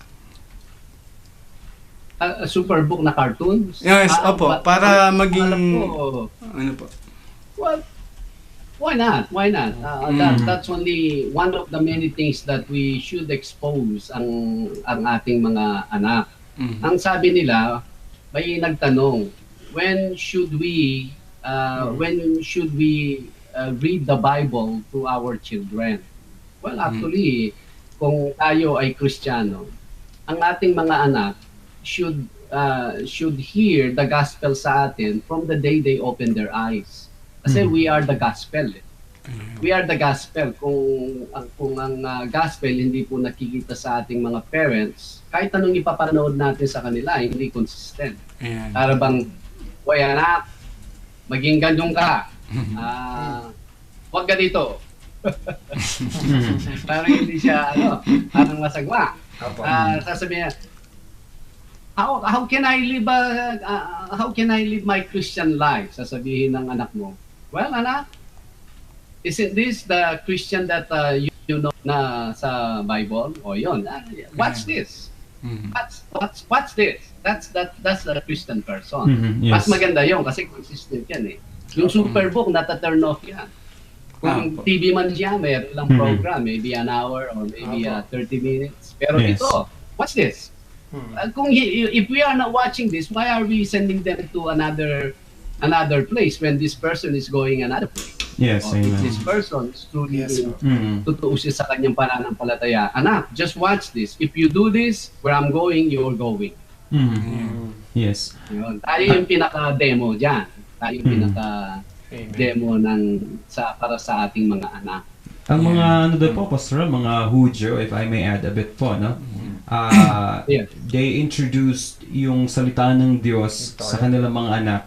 Superbook na cartoons? Yes, opo, para maging ano po. Well, why not? Why not? That's only one of the many things that we should expose ang ating mga anak. Ang sabi nila, may nagtanong, when should we read the Bible to our children? Well, actually, kung tayo ay Kristiyano, ang ating mga anak should hear the gospel sa atin from the day they open their eyes. Kasi we are the gospel. We are the gospel. Kung ang gospel hindi po nakikita sa ating mga parents, kahit anong ipapanood natin sa kanila, hindi consistent. Ayan. Para bang, "Hoy anak, maging ganyan ka. Huwag ka dito." Parang hindi siya, parang masagwa. Sasabihin niya, how can I live my Christian life? Sasabihin ng anak mo, "Well, anak, isn't this the Christian that you know na sa Bible? O yun, watch this. What's this? That's the Christian person." Yes. Mas maganda yun kasi consistent yan eh. Yung Superbook, nata-turn off yan. Kung TV man siya, mayroon lang program, maybe an hour or maybe 30 minutes. Pero Yes. ito, watch this. If we are not watching this, why are we sending them to another place when this person is going another place? Yes, If amen. this person is truly Mm. totoo siya sa kanyang pananampalataya, anak, just watch this. If you do this, where I'm going, you're going. Yes. Yun. Tayo yung pinaka-demo dyan. Tayo yung pinaka-demo para sa ating mga anak. Ang mga ano daw po, Pastor, mga Hudyo, if I may add a bit po, no? Yes. They introduced yung salita ng Diyos sa kanilang mga anak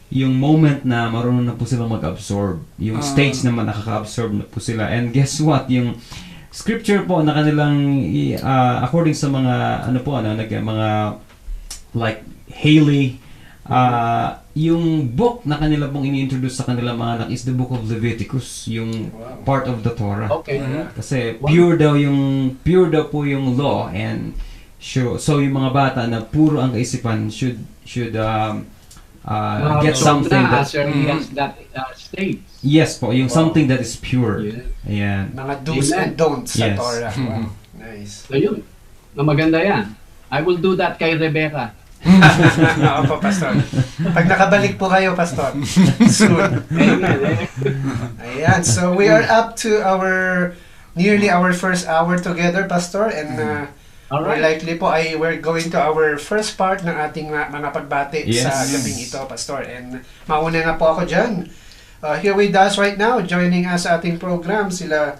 yung moment na marunong na po silang mag-absorb. Yung stage naman nakaka-absorb na po sila. And guess what? Yung scripture po na kanilang according sa mga mga like Haley, yung book na kanila pong ini-introduce sa kanilang mga anak is the book of Leviticus, yung part of the Torah. Okay. Kasi pure daw po yung law, and so yung mga bata na puro ang kaisipan should get something that stage. yes po, yung something that is pure. Yeah. Ayan. Mga do's Amen. and don'ts sa Yes. Torah. Wow. Nice. So yun. Maganda yan. I will do that kay Rebecca. Opo, Pastor. Pag nakabalik po kayo, Pastor, soon. Amen. Ayan, so we are up to nearly our first hour together, Pastor, and All more right. likely po we're going to our first part ng ating mga pagbati Yes. sa gabing ito, Pastor. And mauna na po ako dyan. Here with us right now, joining us sa ating program, sila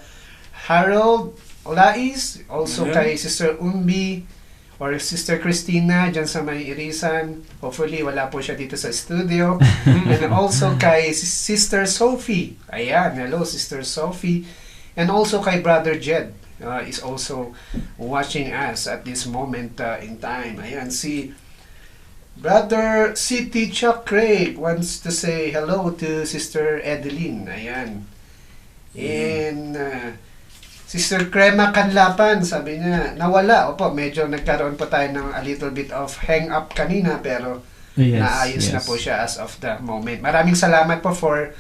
Harold Olais, also kay Sister Umbi, or Sister Christina dyan sa may Irisan. Hopefully, wala po siya dito sa studio. And also kay Sister Sophie. Ayan, hello Sister Sophie. And also kay Brother Jed. Is also watching us at this moment in time. Ayan, si Brother C.T. Chuck Craig wants to say hello to Sister Edeline. Ayan. And Sister Crema Canlapan, sabi niya, nawala. Opo, medyo nagkaroon po tayo ng a little bit of hang up kanina, pero naayos na po siya as of the moment. Maraming salamat po for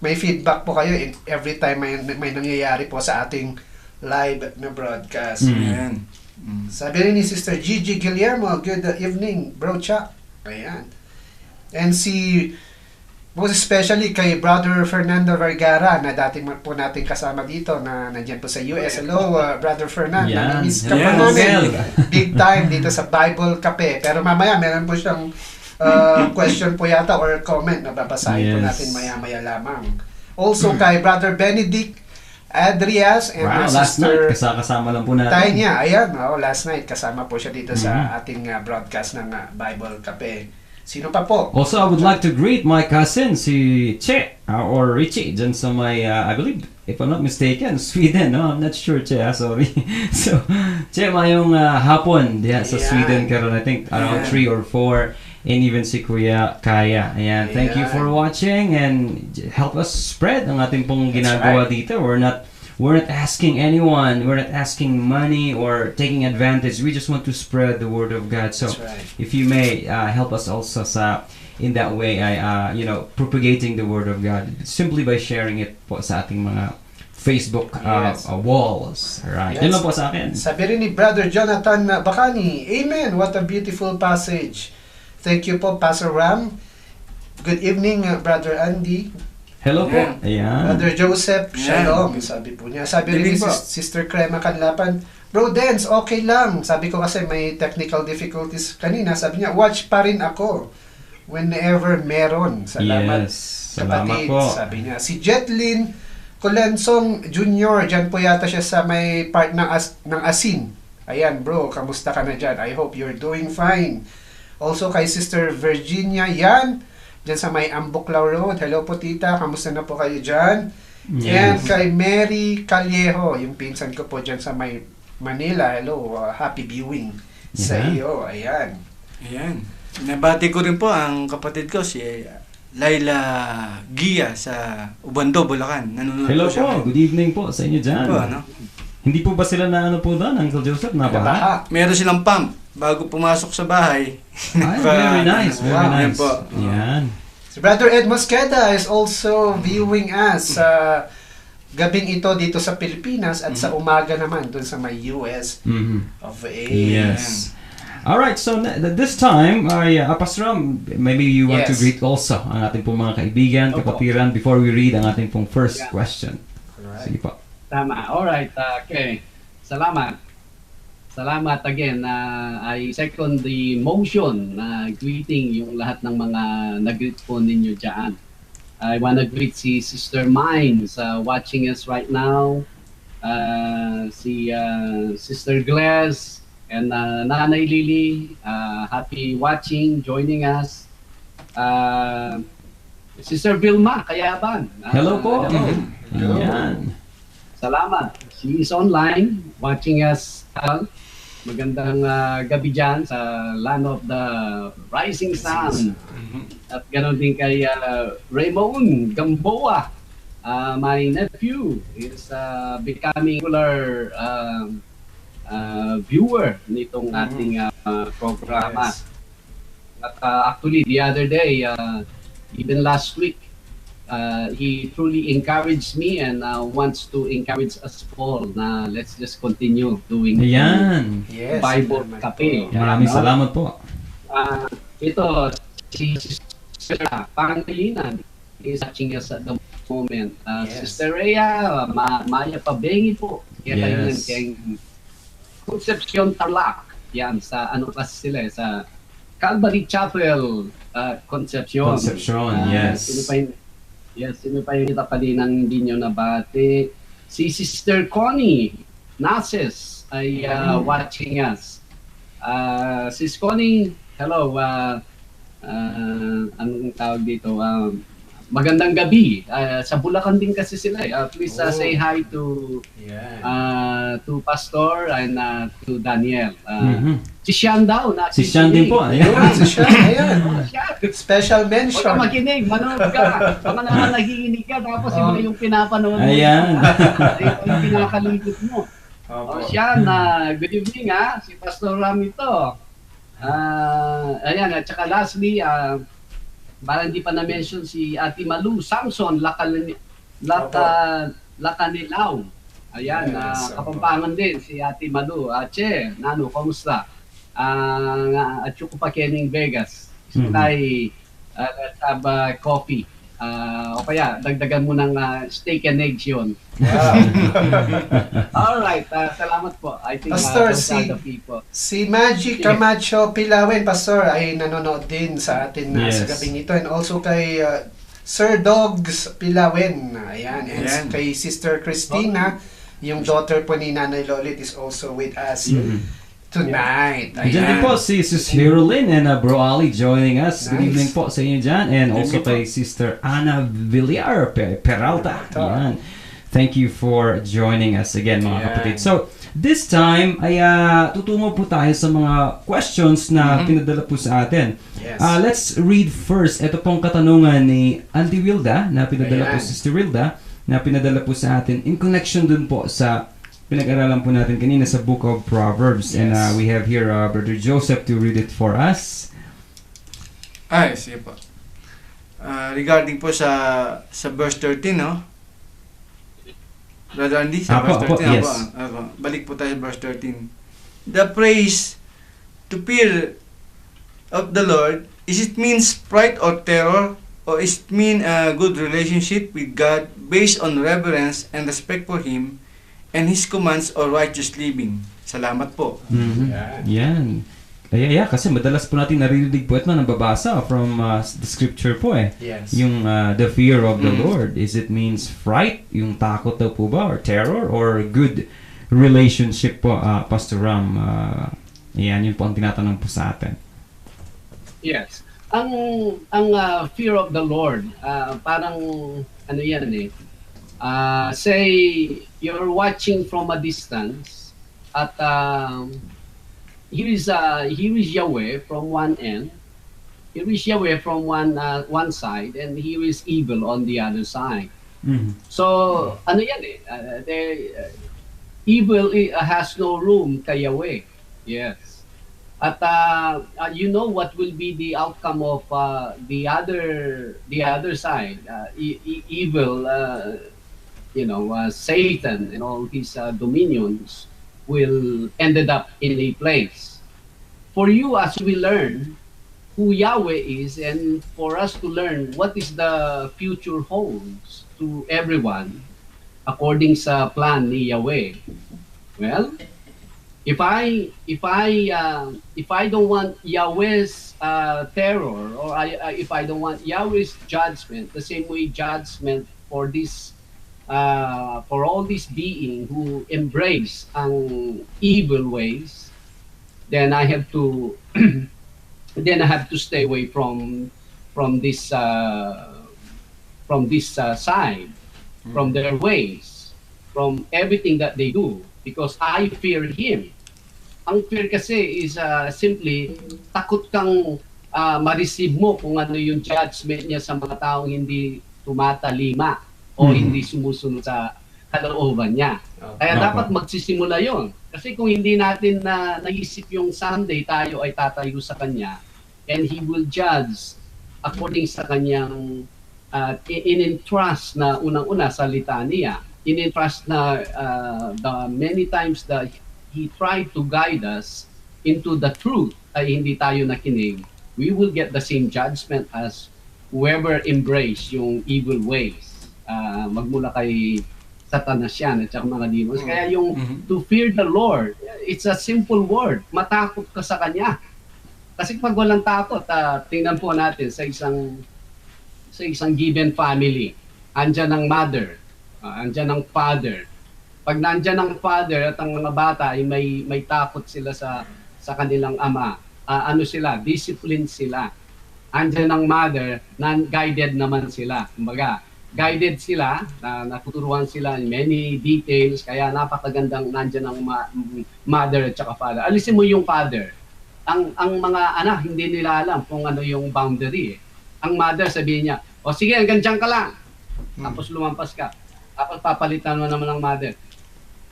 may feedback po kayo every time may nangyayari po sa ating live na broadcast. Ayan. Sabi rin ni Sister Gigi Guillermo, good evening, Bro Chuck. Ayan. And most especially kay Brother Fernando Vergara na dating po natin kasama dito na nandiyan po sa US. Hello, Brother Fernando. Yan. Namiss ka po Yes. namin. Big time dito sa Bible Cafe. Pero mamaya meron po siyang question po yata or comment na babasahin po Yes. natin maya-maya lamang. Also kay Brother Benedict Adrias and Wow, last night, Sister kasama lang po natin. Tanya. Ayan, last night kasama po siya dito sa ating broadcast ng Bible Cafe. Sino pa po? Also, I would like to greet my cousin, si Che, or Richie, dyan sa may, I believe, if I'm not mistaken, Sweden, no? I'm not sure, Che, sorry. So, Che, mayong hapon diya sa Ayan. Sweden, karon I think around Ayan. 3 or 4, and even si Kuya Kaya. Ayan, thank you Ayan. for watching, and help us spread ang ating pong That's ginagawa right. dito. We're not asking anyone, we're not asking money or taking advantage. We just want to spread the word of God. So, That's right. if you may help us also in that way, propagating the word of God simply by sharing it po sa ating mga Facebook Yes. walls. Right. Yes. Yun lang po sa akin. Sabi rin ni Brother Jonathan Bacani, Amen! What a beautiful passage. Thank you po, Pastor Ram. Good evening, Brother Andy. Hello po. Yeah. Ayan. Brother Joseph, Yeah. Shalom. Sabi po niya. Sabi rin ni Good evening po. Sister Crema Canlapan, Bro Dance, okay lang. Sabi ko kasi may technical difficulties kanina. Sabi niya, watch pa rin ako whenever meron. Salamat. Yes. Salamat kapatid. po. Sabi niya. Si Jetlyn Colensong Jr. Diyan po yata siya sa may part ng Asin. Ayan bro, kamusta ka na dyan? I hope you're doing fine. Also kay Sister Virginia Yan, dyan sa may Ambuklaw Road. Hello po tita, kamusta na po kayo dyan? And Yes. kay Mary Callejo, yung pinsan ko po dyan sa may Manila. Hello, happy viewing sa Yeah. iyo. Ayan. Ayan. Nabati ko rin po ang kapatid ko, si Laila Gia sa Ubando, Bulacan. Nanonood Hello po siya. po. Good evening po sa inyo dyan. Po, ano? Hindi po ba sila na ano po doon, Uncle Joseph? Nabaha? Nabaha. Meron silang pump bago pumasok sa bahay. Ay, very nice. Very Wow. nice. Yan po. Yan. Si Brother Ed Mosqueda is also viewing us sa gabing ito dito sa Pilipinas at sa umaga naman dun sa may US Mhm. of A. Yes. All right, so this time, Pastor Ram, maybe you want to Yes. greet also ang ating pong mga kaibigan, Opo. kapatiran before we read ang ating pong first Yeah. question. Alright. Sige po. Tama. Alright. Okay. Salamat. Salamat again. I second the motion na greeting yung lahat ng mga nag-greet po ninyo dyan. I wanna greet si Sister Mines watching us right now. Si Sister Glass and Nanay Lily. Happy watching, joining us. Sister Vilma Kayaban. Hello po. Hello. Yan. Salamat. She is online watching us. Magandang gabi dyan sa Land of the Rising Sun. At ganoon din kay Raymond Gamboa. My nephew is becoming regular viewer nitong ating programa. Yes. At actually, the other day, even last week, he truly encouraged me and wants to encourage us all na let's just continue doing Ayan. Yes. Bible salamat Cafe. po. Maraming Ano? salamat po. Ito, si Sister Pangilinan is watching us at the moment. Yes. Sister Rhea, Maya Pabengi po. Kaya kayo Yes. kay Concepcion Tarlac. Yan, sa ano kasi sila, sa Calvary Chapel, Concepcion. Concepcion, yes. Sino pa yung kita pa din ang hindi nyo nabati? Si Sister Connie Nases ay watching us. Sis Connie, hello. Anong tawag dito? Magandang gabi. Sa Bulacan din kasi sila. Please say hi to Yeah. to Pastor and to Daniel. Mhm. Si Sian daw. Si Sean din po. Ayun, Ayan. si Sean. Ayan. Sian. Special Huwag ka mention. makinig, manood ka. Baka naman nakikinig ka, tapos iba yung pinapanood mo. Ayan. Iba yung pinakaligod mo. Opo. Siyan, good evening si Pastor Ram ito. Ayan, at saka lastly, parang hindi pa na-mention si Ate Malu Samson Lacanilaw. Ayan, Yes, opo. Kapampangan din si Ate Malu. Che, Nano, kamusta? At yung pa Kening Vegas. Mhm. Let's have coffee. O kaya, dagdagan mo ng steak and eggs yun. Wow. Alright, salamat po. I think Pastor, those are the people. Si Magic Camacho Pilawin, Pastor, ay nanonood din sa atin Yes. sa gabing ito. And also kay Sir Dogs Pilawen. Ayan. And Ayan. kay Sister Christina, yung daughter po ni Nanay Lolit is also with us tonight. Diyan din po si Sis Herolyn and Bro Ali joining us. Good Nice. evening po sa inyo dyan. And also Good kay evening Sister Ana Villar Peralta. Peralta. Yan. Thank you for joining us again mga Yan. kapatid. So, this time ay tutungo po tayo sa mga questions na pinadala po sa atin. Yes. Let's read first. Ito pong katanungan ni Auntie Wilda na pinadala po Ayan. Sister Wilda na pinadala po sa atin in connection dun po sa pinag-aralan po natin kanina sa Book of Proverbs. And Yes. we have here Brother Joseph to read it for us. Ay, sige po. Regarding po sa verse 13, no? Brother Andy, sa Apo, verse apo, 13, yes. Apo. Balik po tayo sa verse 13. The praise to fear of the Lord, is it means pride or terror, or is it mean a good relationship with God based on reverence and respect for Him and His commands or righteous living? Salamat po. Mhm. Yan. Kaya kasi madalas po natin naririnig po ito na nababasa from the scripture po eh. Yes. Yung the fear of the Lord. Is it means fright? Yung takot daw po ba? Or terror? Or good relationship po, Pastor Ram? Yan, yun po ang tinatanong po sa atin. Yes. Ang fear of the Lord, parang ano yan eh. Say you're watching from a distance at here is Yahweh from one end. Here is Yahweh from one side, and here is evil on the other side. Mhm. So ano yan eh? Evil has no room kay Yahweh. Yes. At you know what will be the outcome of the other side, evil, Satan and all his dominions will ended up in a place. For you, as we learn who Yahweh is, and for us to learn what is the future holds to everyone according sa plan ni Yahweh. Well, if I don't want Yahweh's terror, or if I don't want Yahweh's judgment, the same way judgment for this for all this being who embrace ang evil ways, then I have to stay away from this side, from their ways, from everything that they do, because I fear Him. Ang fear kasi is simply takot kang ma-receive mo kung ano yung judgment niya sa mga taong hindi tumatalima o hindi sumusunod sa kalooban niya. Kaya dapat magsisimula yon. Kasi kung hindi natin naisip yung someday tayo ay tatayo sa Kanya, and He will judge according sa Kanyang in-entrust na unang-una sa litanya, in-entrust na the many times that He tried to guide us into the truth ay hindi tayo nakinig, we will get the same judgment as whoever embrace yung evil ways. Magmula kay Satanas yan at saka mga demons. Kaya yung to fear the Lord, it's a simple word. Matakot ka sa Kanya. Kasi pag walang takot, tingnan po natin sa isang given family. Andyan ang mother, andyan ang father. Pag nandyan ang father at ang mga bata ay may takot sila sa kanilang ama, ano sila? Disciplined sila. Andyan ang mother, non-guided naman sila. Kumbaga, guided sila, natuturuan sila in many details, kaya napakagandang nandyan ang mother at saka father. Alisin mo yung father. Ang mga anak, hindi nila alam kung ano yung boundary. Ang mother, sabihin niya, o sige, hanggang dyan ka lang. Tapos lumampas ka. Tapos papalitan mo naman ng mother.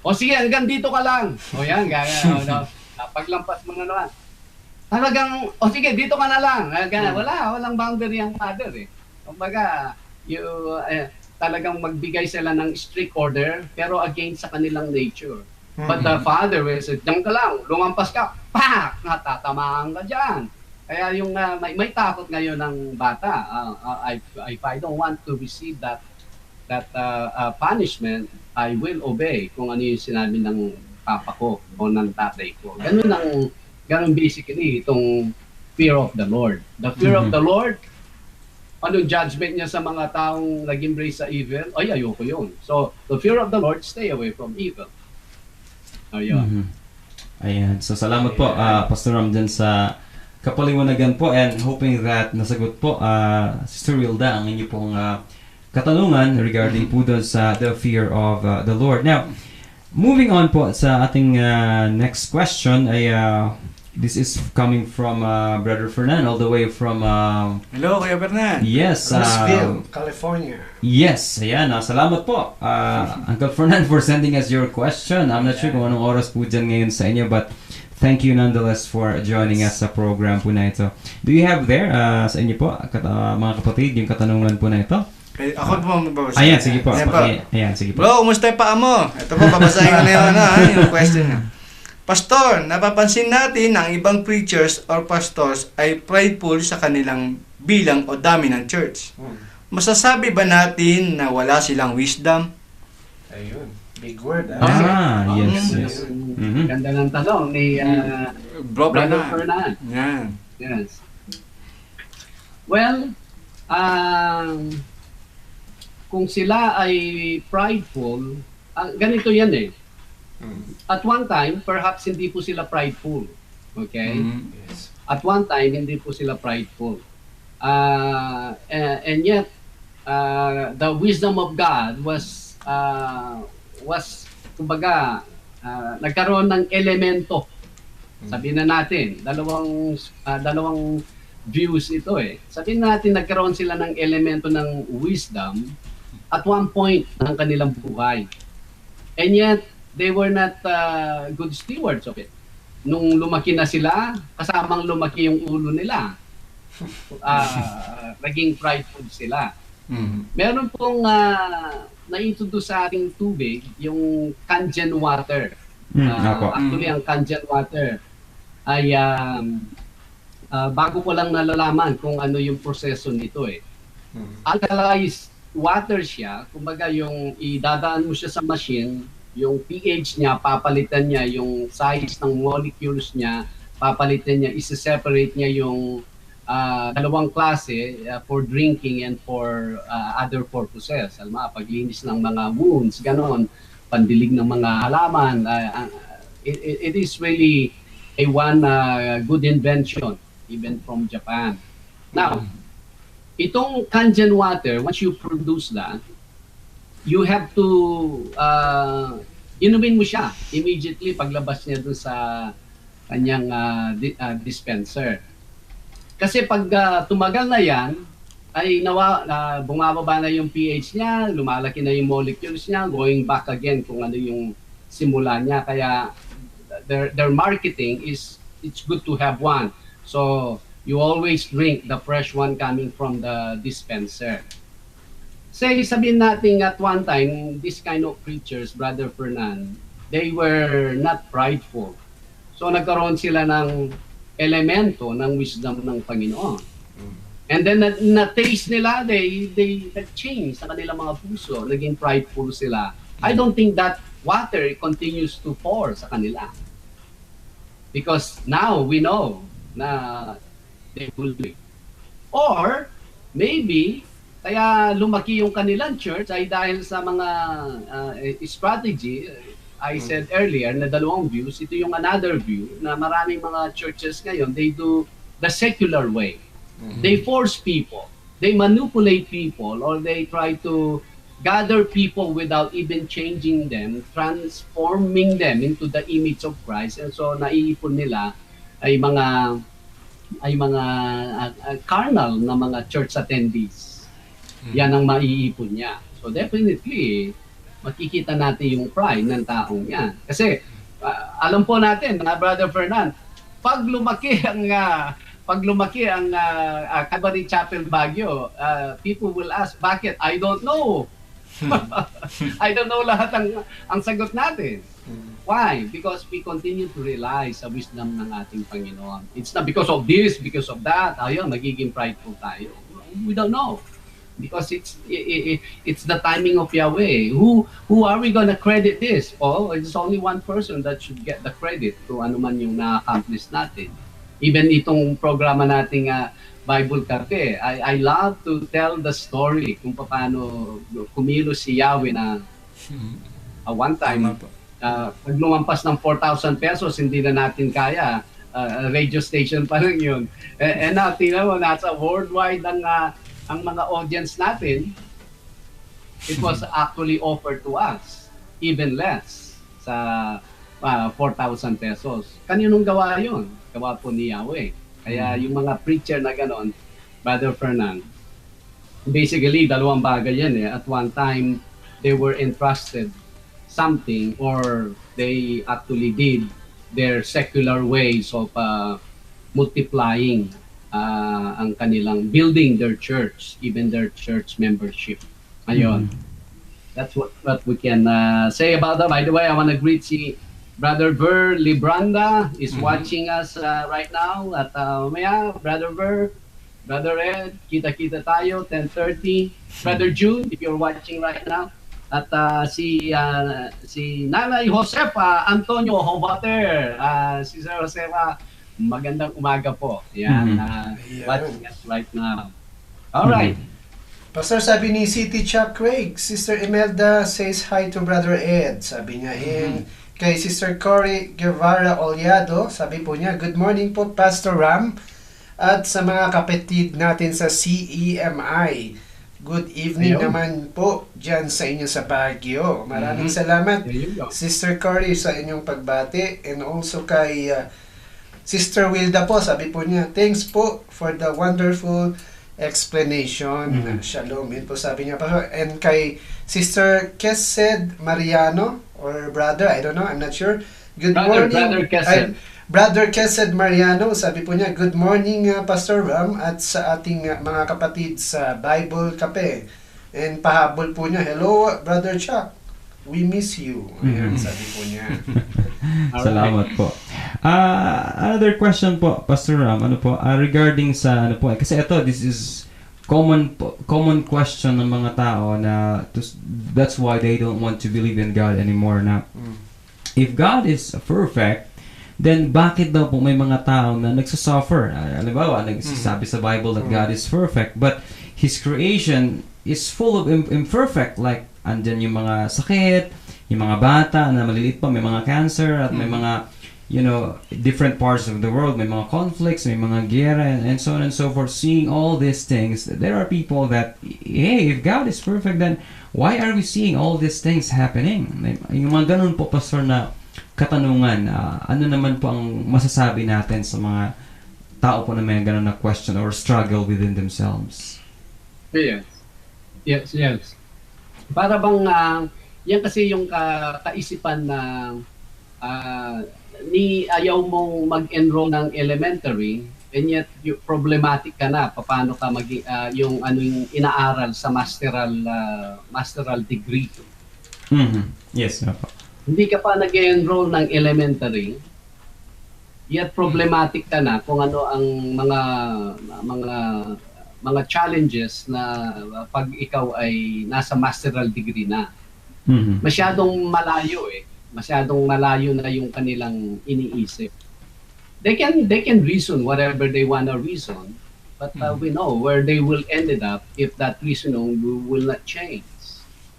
O sige, hanggang dito ka lang. O yan, gaya. Paglampas mo na naman. Talagang, o sige, dito ka na lang. Walang boundary ang mother eh. Kumbaga, talagang magbigay sila ng strict order pero against sa kanilang nature. But the father will say, diyan ka lang, lumampas ka, pak! Natatamaan ka dyan. Kaya yung may takot ngayon ng bata. If I don't want to receive that punishment, I will obey kung ano yung sinabi ng papa ko o ng tatay ko. Ganun basically itong fear of the Lord. The fear of the Lord, anong judgment niya sa mga taong nag-embrace sa evil? Ay, ayoko yun. So, the fear of the Lord, stay away from evil. Ayun. Mhm. Ayan. So, salamat po, Pastor Ram, dyan sa kapaliwanagan po, and hoping that nasagot po, Sister Wilda, ang inyo pong katanungan regarding po doon sa the fear of the Lord. Now, moving on po sa ating next question ay this is coming from Brother Fernan, all the way from Hello, Kuya Bernan. yes, Roseville, California. yes, ayan, salamat po, Uncle Fernan, for sending us your question. I'm not sure kung anong oras po dyan ngayon sa inyo, but thank you nonetheless for joining us sa program po na ito. Do you have there sa inyo po, mga kapatid, yung katanungan po na ito? Ako po magbabasa. Ayan, sige po. Ayan Ayan, sige po. Bro, kumusta yung paa mo? Ito po, babasahin ko na yun, yung question niya. Pastor, napapansin natin na ang ibang preachers or pastors ay prideful sa kanilang bilang o dami ng church. Masasabi ba natin na wala silang wisdom? Ayun. Big word, Yes. Mhm. Ganda ng tanong ni Bro, Brother Bernan. Fernan. Yan. Yes. Well, kung sila ay prideful, ganito yan eh. At one time, perhaps hindi po sila prideful. Okay? Yes. At one time, hindi po sila prideful. And yet, the wisdom of God was kumbaga, nagkaroon ng elemento. Sabihin na natin, dalawang views ito eh. Sabihin natin, nagkaroon sila ng elemento ng wisdom at one point ng kanilang buhay. And yet, they were not good stewards of it. Nung lumaki na sila, kasamang lumaki yung ulo nila. Naging prideful sila. Meron pong na-introduce sa ating tubig, yung Kangen water. Actually, ang Kangen water ay bago ko lang nalalaman kung ano yung proseso nito eh. Alkalized water siya, kumbaga yung idadaan mo siya sa machine, yung pH niya, papalitan niya yung size ng molecules niya, papalitan niya, isi-separate niya yung dalawang klase for drinking and for other purposes. Alam mo, paglinis ng mga wounds, ganon, pandilig ng mga halaman. It is really a one good invention, even from Japan. Now, itong Kangen water, once you produce that, you have to inumin mo siya immediately paglabas niya dun sa kanyang dispenser. Kasi pag tumagal na yan, ay bumababa na yung pH niya, lumalaki na yung molecules niya, going back again kung ano yung simula niya. Kaya their marketing is, it's good to have one. So, you always drink the fresh one coming from the dispenser. Say, sabihin natin at one time, this kind of preachers, Brother Fernan, they were not prideful. So, nagkaroon sila ng elemento ng wisdom ng Panginoon. And then, na-taste nila, they change sa kanilang mga puso, naging prideful sila. I don't think that water continues to pour sa kanila. Because now, we know na they will do it. Or, maybe, kaya lumaki yung kanilang church ay dahil sa mga strategy. I said earlier na dalawang views. Ito yung another view na maraming mga churches ngayon, they do the secular way. They force people. They manipulate people, or they try to gather people without even changing them, transforming them into the image of Christ. And so naiipon nila ay mga carnal na mga church attendees. Yan ang maiipon niya. So definitely, makikita natin yung pride ng taong yan. Kasi alam po natin, Brother Fernan, pag lumaki ang Calvary Chapel Baguio, people will ask, bakit? I don't know. I don't know lahat ang sagot natin. Why? Because we continue to rely sa wisdom ng ating Panginoon. It's not because of this, because of that. Ayun, magiging prideful tayo. We don't know. Because it's the timing of Yahweh. Who are we gonna credit this? Oh, it's only one person that should get the credit kung ano man yung na-accomplish natin. Even itong programa nating Bible Cafe, I love to tell the story kung paano kumilos si Yahweh na one time, Tama po. pag lumampas ng 4,000 pesos, hindi na natin kaya. Radio station pa rin yun. And now, tingnan mo, nasa worldwide ang mga audience natin. It was actually offered to us, even less, sa 4,000 pesos. Kaninong gawa yun? Gawa po ni Yahweh. Kaya yung mga preacher na ganon, Brother Fernan, basically, dalawang bagay yan eh. At one time, they were entrusted something or they actually did their secular ways of multiplying ang kanilang, building their church, even their church membership. Ayun. That's what we can say about that. By the way, I want to greet si Brother Ver Libranda is watching us right now. At maya, Brother Ver, Brother Ed, kita-kita tayo, 10:30. Brother Jude, if you're watching right now. At si Nanay Josefa Antonio Hobater, si Sir Josefa, magandang umaga po. Yan, watching us right now. All right. Pastor, sabi ni City Chuck Craig, Sister Imelda says hi to Brother Ed. Sabi niya, kay Sister Cory Guevara Oliado, sabi po niya, good morning po Pastor Ram at sa mga kapatid natin sa CEMI. Good evening naman po dyan sa inyo sa Baguio. Maraming salamat Sister Cory sa inyong pagbati, and also kay Sister Wilda po, sabi po niya, thanks po for the wonderful explanation. Shalom. Yun po sabi niya pa. And kay Sister Kesed Mariano or brother, I don't know, I'm not sure. Good morning. Brother Kesed. Brother Kesed Mariano, sabi po niya, good morning Pastor Ram at sa ating mga kapatid sa Bible Cafe. And pahabol po niya, hello Brother Chuck, we miss you. Ayan, sabi po niya. Salamat po. Another question po, Pastor Ram, regarding sa kasi this is common question ng mga tao na that's why they don't want to believe in God anymore na if God is perfect, then bakit daw po may mga tao na nagsasuffer? Halimbawa, nagsasabi sa Bible that God is perfect, but His creation is full of imperfect, like andyan yung mga sakit, yung mga bata na maliliit pa, may mga cancer, at may mga different parts of the world, may mga conflicts, may mga gera, and so on and so forth. Seeing all these things, there are people that, hey, if God is perfect, then why are we seeing all these things happening? Yung mga ganun po, Pastor, na katanungan, ano naman po ang masasabi natin sa mga tao po na may ganun na question or struggle within themselves? Yes. Para bang, yan kasi yung kaisipan na ayaw mong mag-enroll ng elementary, and yet problematic ka na paano ka yung inaaral sa masteral degree. Yes, hindi ka pa nag-enroll ng elementary, yet problematic ka na kung ano ang mga challenges na pag ikaw ay nasa masteral degree na. Masyadong malayo masyadong malayo na yung kanilang iniisip. They can reason whatever they wanna reason, but we know where they will ended up if that reasoning will not change.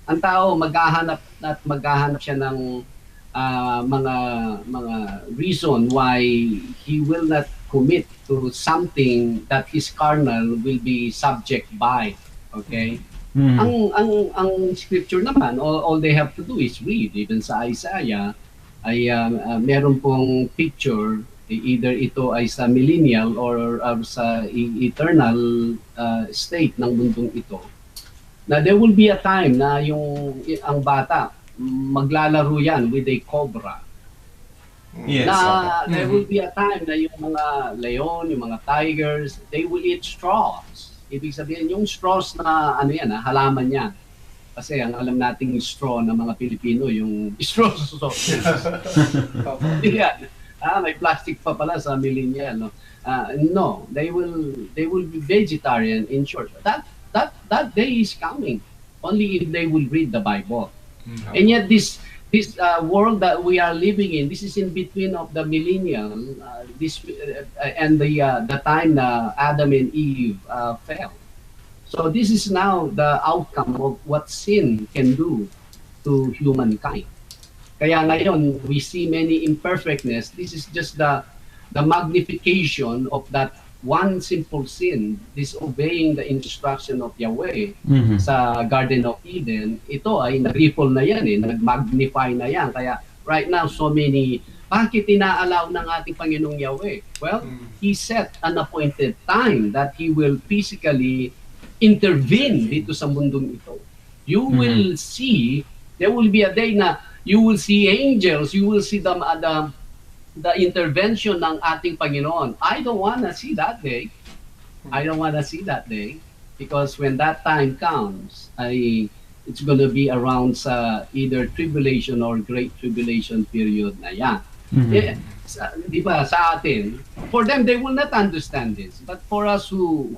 Ang tao maghahanap siya ng mga reason why he will not commit to something that his carnal will be subject by. Okay? Ang scripture naman, all they have to do is read. Even sa Isaiah ay meron pong picture, either ito ay sa millennial or sa eternal state ng mundong ito, na there will be a time na ang bata maglalaro yan with a cobra. Yes. There will be a time na yung mga leon, yung mga tigers, they will eat straws. Ibig sabihin, yung straws na halaman yan. Kasi ang alam nating straw ng mga Pilipino, yung straws. Yan. May plastic pa pala sa millennial. No, they will be vegetarian in short. That day is coming. Only if they will read the Bible. And yet this this world that we are living in, this is in between of the millennium, and the time na Adam and Eve fell. So this is now the outcome of what sin can do to humankind. Kaya ngayon, we see many imperfectness. This is just the magnification of that one simple sin, disobeying the instruction of Yahweh sa Garden of Eden. Ito ay nag-ripple na yan, nag-magnify na yan. Kaya right now, so many, bakit inaalaw ng ating Panginoong Yahweh? Well, He set an appointed time that He will physically intervene dito sa mundong ito. You will see, there will be a day na you will see angels, you will see the intervention ng ating Panginoon. I don't want to see that day. I don't want to see that day because when that time comes, it's going to be around sa either tribulation or great tribulation period na yan. Di ba, sa atin, for them, they will not understand this. But for us who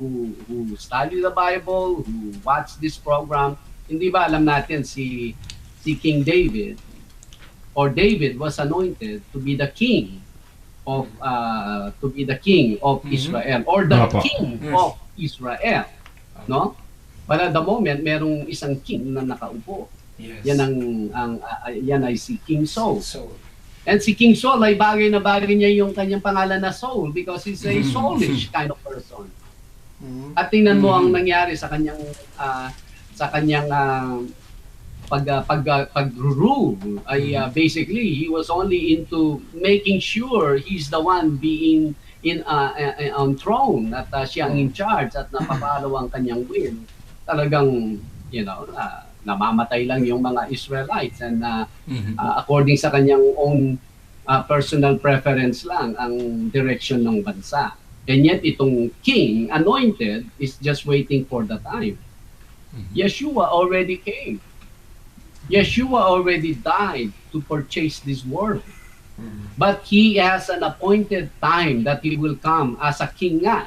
study the Bible, who watch this program, hindi ba alam natin si King David, or David was anointed to be the king of Israel, or the king of Israel, no? But at the moment, merong isang king na nakaupo. Yes. Yan ay si King Saul. And si King Saul ay bagay na bagay niya yung kanyang pangalan na Saul because he's a soulish kind of person. At tingnan mo ang nangyari sa kanyang pag-rule ay basically he was only into making sure he's the one being on throne at siya ang in charge at napapalo ang kanyang will. Talagang namamatay lang yung mga Israelites and according sa kanyang own personal preference lang ang direction ng bansa. And yet itong king anointed is just waiting for the time. Yeshua already came. Yeshua already died to purchase this world. But he has an appointed time that he will come as a king nga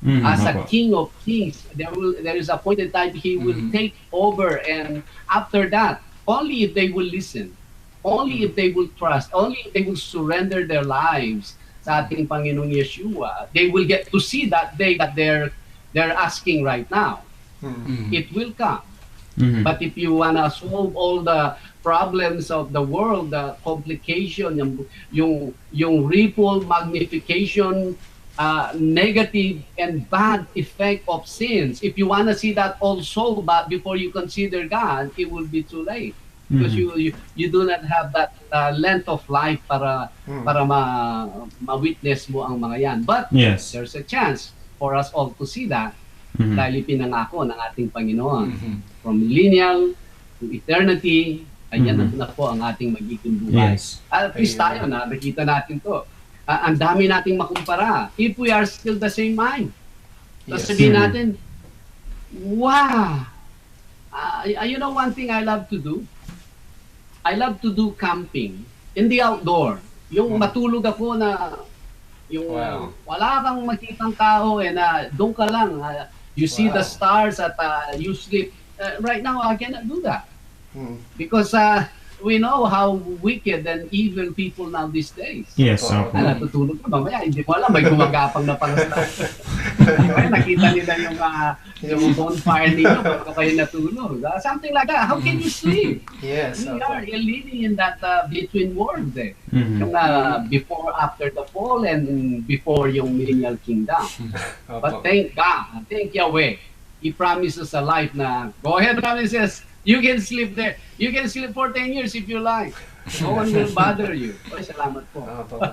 as a king of kings. There is appointed time he will take over, and after that, only if they will listen, only if they will trust, only if they will surrender their lives sa ating Panginoong Yeshua, they will get to see that day that they're asking right now. It will come. But if you wanna solve all the problems of the world, the complication, yung ripple magnification, negative and bad effect of sins, if you wanna see that all solved, but before you consider God, it will be too late. Because you do not have that length of life para ma-witness mo ang mga yan. But there's a chance for us all to see that dahil pinangako ng ating Panginoon. From millennial to eternity, ayan na po ang ating magiging buhay. At least tayo, nakikita natin to. Ang dami nating makumpara. If we are still the same mind, tapos sabihin natin, wow! You know one thing I love to do? I love to do camping in the outdoor. Yung matulog ako na yung wala kang makitang tao na doon ka lang. You see the stars at you sleep. Right now, I cannot do that. Because we know how wicked and evil people now these days. Yes. Natutulog ka mamaya, hindi mo alam, may gumagapang na pala sa nakita nila yung bonfire ninyo pagka kayo natulog. Something like that. How can you sleep? Yes. We are living in that between worlds Yung before, after the fall, and before yung millennial kingdom. But thank God, thank Yahweh. He promises a life na, go ahead, promises, you can sleep there. You can sleep for 10 years if you like. No one will bother you. Oy, salamat po.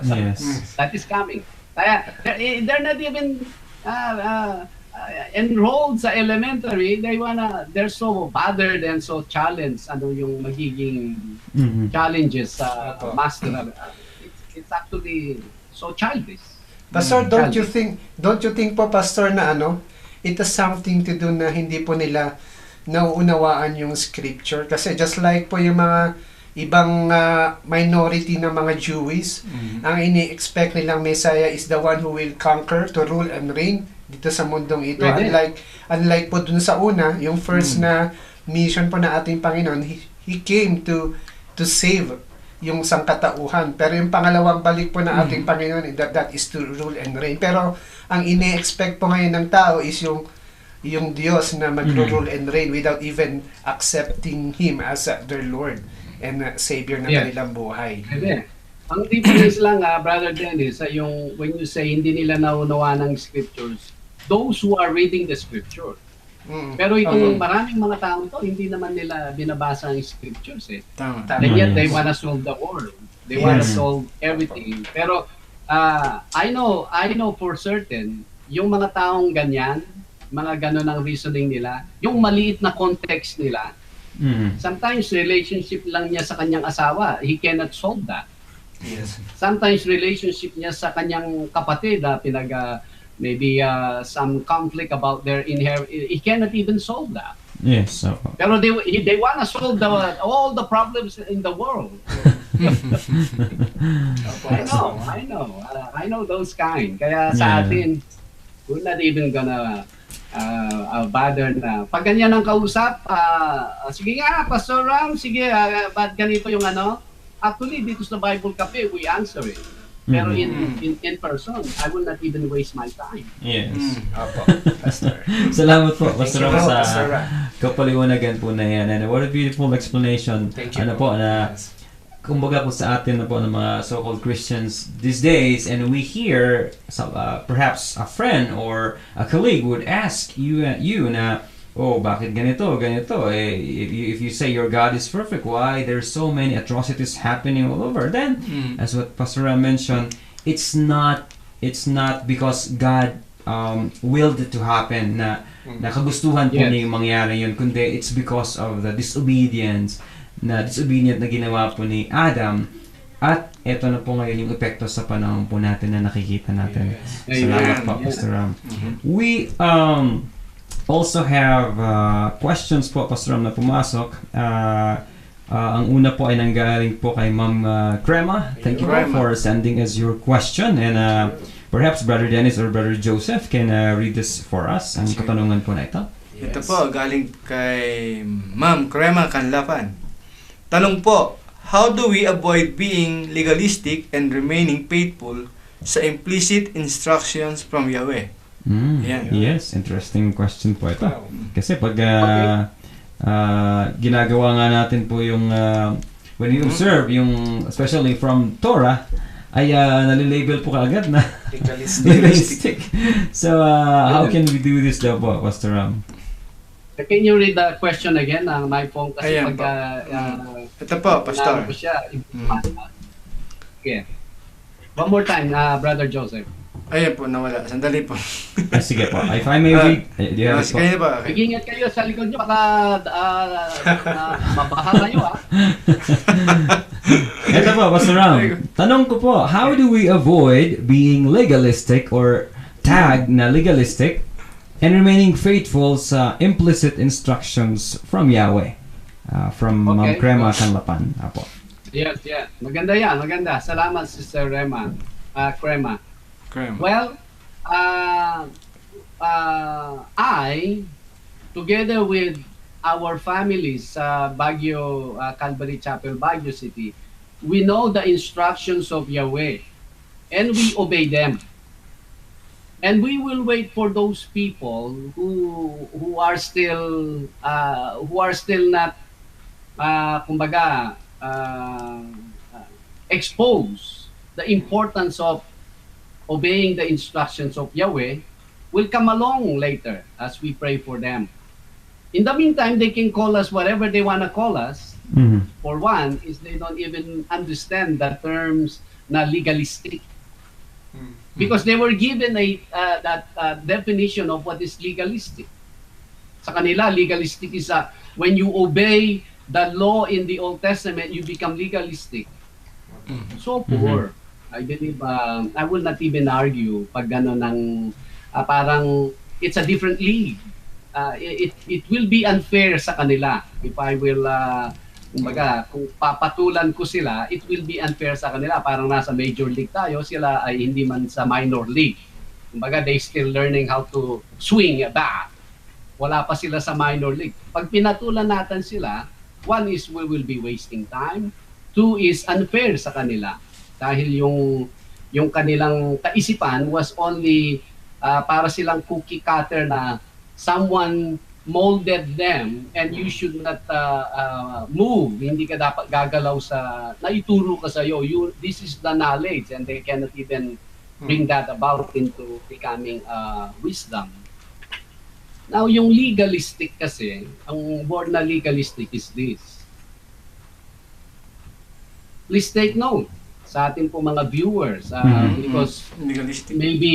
Yes. That is coming. Kaya, they're not even enrolled sa elementary. They're so bothered and so challenged. Ano yung magiging challenges sa master. It's actually so childish. Pastor, don't you think po, Pastor, na it has something to do na hindi po nila nauunawaan yung scripture? Kasi just like po yung mga ibang minority na mga Jewish, ang ini-expect nilang Messiah is the one who will conquer, to rule and reign dito sa mundong ito. Unlike po dun sa una, yung first na mission po na ating Panginoon, He came to to save yung sangkatauhan. Pero yung pangalawang balik po ng ating Panginoon, that is to rule and reign. Pero ang ine-expect po ngayon ng tao is yung Diyos na mag-rule and reign without even accepting Him as their Lord and Savior ng Yeah. kanilang buhay. Hindi. Ang difference lang, Brother Dennis, yung when you say hindi nila naunawa ng scriptures, those who are reading the scripture. Pero itong maraming mga tao to, hindi naman nila binabasa ang scriptures eh. Tama. And yet they Yes. wanna solve the world. They wanna Yes. solve everything. Pero I know for certain, yung mga taong ganyan, mga ganon ang reasoning nila, yung maliit na context nila, sometimes relationship lang niya sa kanyang asawa, he cannot solve that. Yes. Sometimes relationship niya sa kanyang kapatid, maybe some conflict about their he cannot even solve that. Yes. So, Pero they want to solve all the problems in the world. I know those kind. Kaya sa Yeah. atin, we're not even gonna bother na. Pag ganyan ang kausap, sige nga, Pastor Ram, sige, ba't ganito yung ano? Actually, dito sa Bible Cafe, we answer it. Pero in person, I will not even waste my time. yes. Opo, Pastor. Salamat po, Pastor Thank you Ram, po, sa Pastor Ram. kapaliwanagan po na yan. And what a beautiful explanation. Thank you Ano po, na Yes. kumbaga po sa atin na po ng mga so-called Christians these days, and we hear perhaps a friend or a colleague would ask you na, oh, bakit ganito? If you say your God is perfect, why there's so many atrocities happening all over? Then, as what Pastor Ram mentioned, it's not because God willed it to happen na kagustuhan po Yes. niya yung mangyari yun, kundi it's because of the disobedient na ginawa po ni Adam, at eto na po ngayon yung epekto sa panahon po natin na nakikita natin. Yes. Salamat Amen. po, Pastor Ram. We also have questions po, Pastor Ram, na pumasok. Ang una po ay nanggaling po kay Ma'am Crema. Thank you po Crema. for sending us your question, and perhaps Brother Dennis or Brother Joseph can read this for us, ang katanungan po na ito. Ito po, galing kay Ma'am Crema Canlapan. Tanong po, how do we avoid being legalistic and remaining faithful sa implicit instructions from Yahweh? Yan. Yes, interesting question po ito. Wow. Kasi pag ginagawa nga natin po yung when we observe yung especially from Torah, ay nalilabel po kaagad na legalistic. So how can we do this daw po, Pastor Ram? Can you read the question again? My phone kasi Ayan pag Ito po, Pastor. inaano ko siya. Okay. One more time, Brother Joseph. Ayan po, nawala. Sandali po. Sige po. If I may read, do you have it po? Kaya ba? Mag-ingat kayo sa likod nyo, baka mabaha kayo Ito po, Pastor Ram. Tanong ko po, how do we avoid being legalistic or tag na legalistic and remaining faithful sa implicit instructions from Yahweh? From Ma'am Okay. Crema Canlapan. Apo. Yes. Maganda yan, maganda. Salamat, Sister Crema. Crema. Well, I, together with our families sa Baguio, Calvary Chapel, Baguio City, we know the instructions of Yahweh and we obey them. And we will wait for those people who are still not kumbaga expose the importance of obeying the instructions of Yahweh will come along later as we pray for them. In the meantime, they can call us whatever they want to call us. For one, is they don't even understand the terms na legalistic. Because they were given that definition of what is legalistic. Sa kanila, legalistic is when you obey the law in the Old Testament, you become legalistic. So poor. I believe, I will not even argue pag gano'n ng parang it's a different league. It will be unfair sa kanila if I will kumbaga, kung papatulan ko sila, it will be unfair sa kanila. Parang nasa major league tayo, sila ay hindi man sa minor league. Kumbaga, they still learning how to swing a bat. Wala pa sila sa minor league. Pag pinatulan natin sila, one is we will be wasting time. Two is unfair sa kanila dahil yung kanilang kaisipan was only para silang cookie cutter na someone molded them and you should not move. Hindi ka dapat gagalaw sa naituro ka sa iyo. This is the knowledge and they cannot even bring that about into becoming wisdom. Now, yung legalistic kasi, ang word na legalistic is this. Please take note sa ating po mga viewers because Legalistic. maybe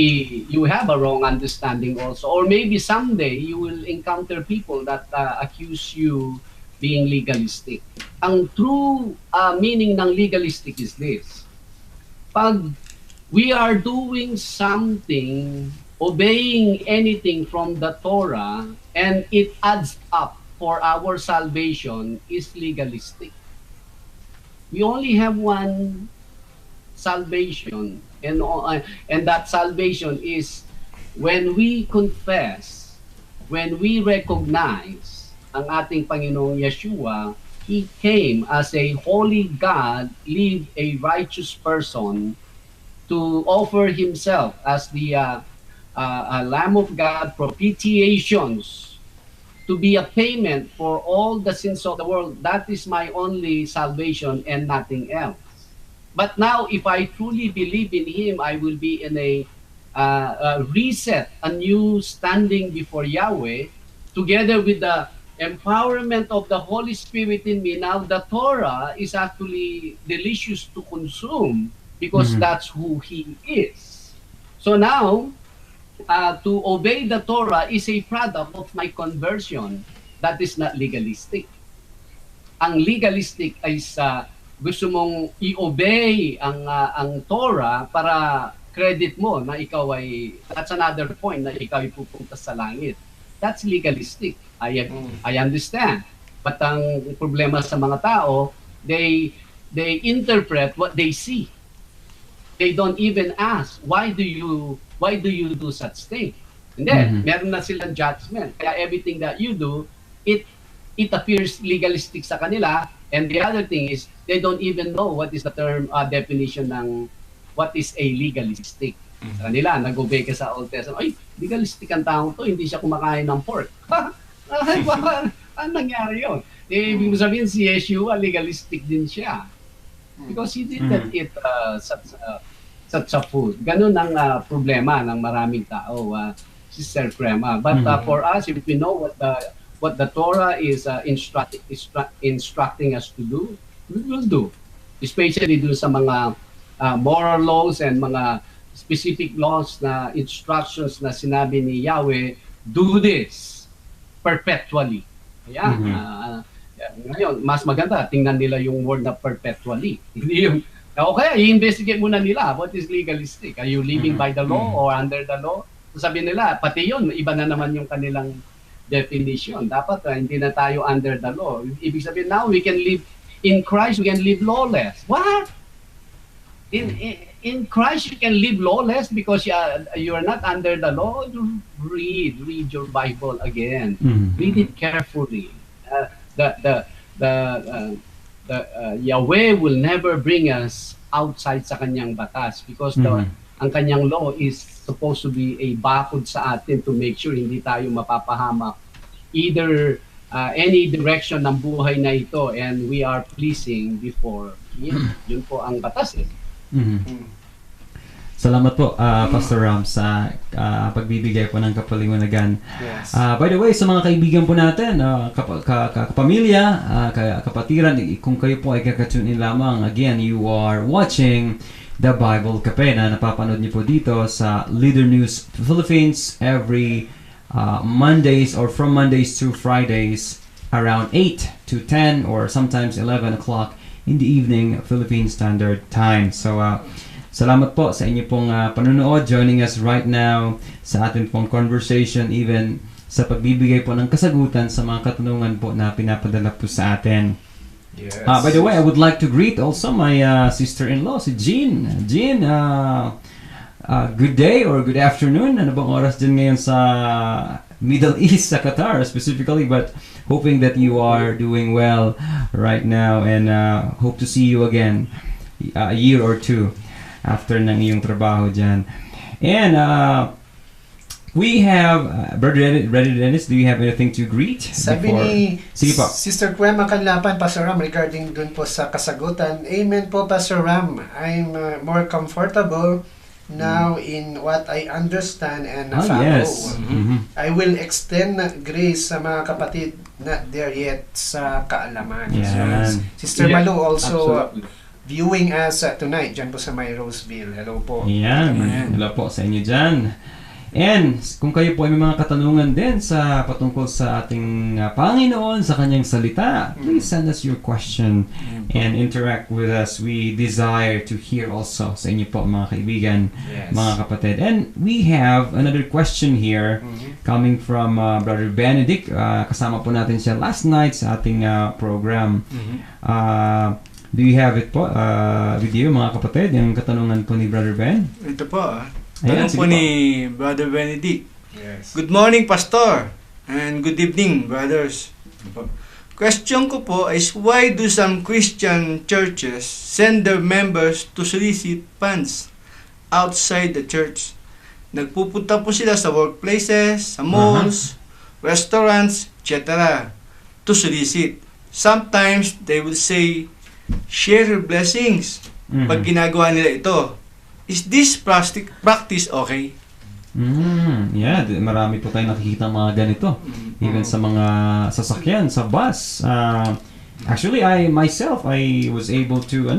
you have a wrong understanding also, or maybe someday you will encounter people that accuse you being legalistic. Ang true meaning ng legalistic is this. Pag we are doing something, obeying anything from the Torah, and it adds up for our salvation is legalistic. We only have one salvation, and that salvation is when we confess, when we recognize ang ating Panginoong Yeshua, He came as a holy God, lived a righteous person to offer Himself as the Lamb of God, propitiations, to be a payment for all the sins of the world. That is my only salvation and nothing else. But now, if I truly believe in Him, I will be in a reset, a new standing before Yahweh, together with the empowerment of the Holy Spirit in me. Now, the Torah is actually delicious to consume because that's who He is. So now, to obey the Torah is a product of my conversion. That is not legalistic. Ang legalistic ay gusto mong i-obey ang Torah para credit mo na ikaw ay, that's another point, na ikaw ay pupunta sa langit. That's legalistic. I understand. But ang problema sa mga tao, they interpret what they see. They don't even ask, why do you do such thing? And then, meron na silang judgment. Kaya everything that you do, it appears legalistic sa kanila. And the other thing is, they don't even know what is the term, definition ng what is a legalistic. Sa kanila, nag-obey ka sa Old Testament, ay, legalistic ang taong to, hindi siya kumakain ng pork. Ano nangyari yun? Ibig sabihin si Yeshua, legalistic din siya. Because he didn't eat such a food. Ganun ang problema ng maraming tao, Sister Crema. But for us, if we know what the Torah is instructing us to do, we will do. Especially dun sa mga moral laws and mga specific laws na instructions na sinabi ni Yahweh, do this perpetually. Ayan. Ngayon, mas maganda, tingnan nila yung word na perpetually. Hindi yung, o kaya, i-investigate muna nila, what is legalistic? Are you living by the law or under the law? So sabihin nila, pati yun, iba na naman yung kanilang definition. Dapat hindi na tayo under the law. Ibig sabihin, now we can live, in Christ, we can live lawless. What? In Christ, you can live lawless because you are not under the law? Read your Bible again. Read it carefully. Yahweh will never bring us outside sa kanyang batas because ang kanyang law is supposed to be a bakod sa atin to make sure hindi tayo mapapahamak either any direction ng buhay na ito, and we are pleasing before Him. Yun po ang batas eh. Salamat po, Pastor Ram, sa pagbibigay po ng kapaliwanagan. Yes. By the way, sa mga kaibigan po natin, kapamilya, kapatiran, kung kayo po ay kakatune in lamang, again, you are watching The Bible Cafe na napapanood niyo po dito sa Leader News Philippines every Mondays or from Mondays to Fridays around 8 to 10 or sometimes 11 o'clock in the evening Philippine Standard Time. So, salamat po sa inyo pong panunood, joining us right now sa atin pong conversation, even sa pagbibigay po ng kasagutan sa mga katanungan po na pinapadala po sa atin. Yes. By the way, I would like to greet also my sister-in-law, si Jean. Jean, good day or good afternoon. Ano bang oras dyan ngayon sa Middle East, sa Qatar specifically, but hoping that you are doing well right now, and hope to see you again a year or two after ng iyong trabaho dyan. And we have Brother Dennis, do you have anything to greet? Sabi before- ni Sige po. Sister Kuema Kanlapan, Pastor Ram, regarding dun po sa kasagutan. Amen po, Pastor Ram. I'm more comfortable now in what I understand and Oh, follow. yes. Mhm. I will extend grace sa mga kapatid not there yet sa kaalaman. Yan. So, Sister Yeah, Malu also absolutely. viewing us tonight dyan po sa may Roseville. Hello po. Yan. Hello po sa inyo dyan. And kung kayo po ay may mga katanungan din sa patungkol sa ating Panginoon, sa kanyang salita, please send us your question and interact with us. We desire to hear also sa inyo po, mga kaibigan, Yes. mga kapatid. And we have another question here coming from Brother Benedict. Kasama po natin siya last night sa ating program. Do you have it po with you, mga kapatid, yung katanungan po ni Brother Ben? Ito po, Ayan, tanong po sige po. ni Brother Benedict. Yes. Good morning, Pastor. And good evening, brothers. Question ko po is, why do some Christian churches send their members to solicit funds outside the church? Nagpupunta po sila sa workplaces, sa malls, restaurants, etc. to solicit. Sometimes they will say, share your blessings. Pag ginagawa nila ito, is this practice okay? Yeah, marami po tayong nakikita mga ganito. Even sa mga sasakyan, sa bus. Actually, I was able to,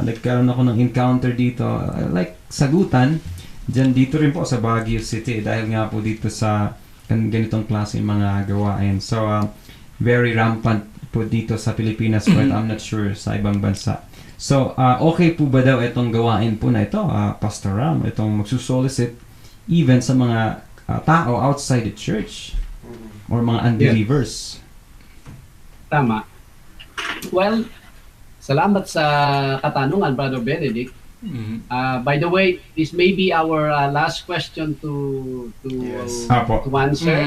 nagkaroon ako ng encounter dito, like sagutan, dito rin po sa Baguio City, dahil nga po dito sa ganitong klase mga gawain. So, very rampant po dito sa Pilipinas, but I'm not sure sa ibang bansa. So, okay po ba daw itong gawain po na ito, Pastor Ram, itong magsusolicit even sa mga tao outside the church or mga unbelievers? Tama. Well, salamat sa katanungan, Brother Benedict. By the way, this may be our last question to Yes. to answer.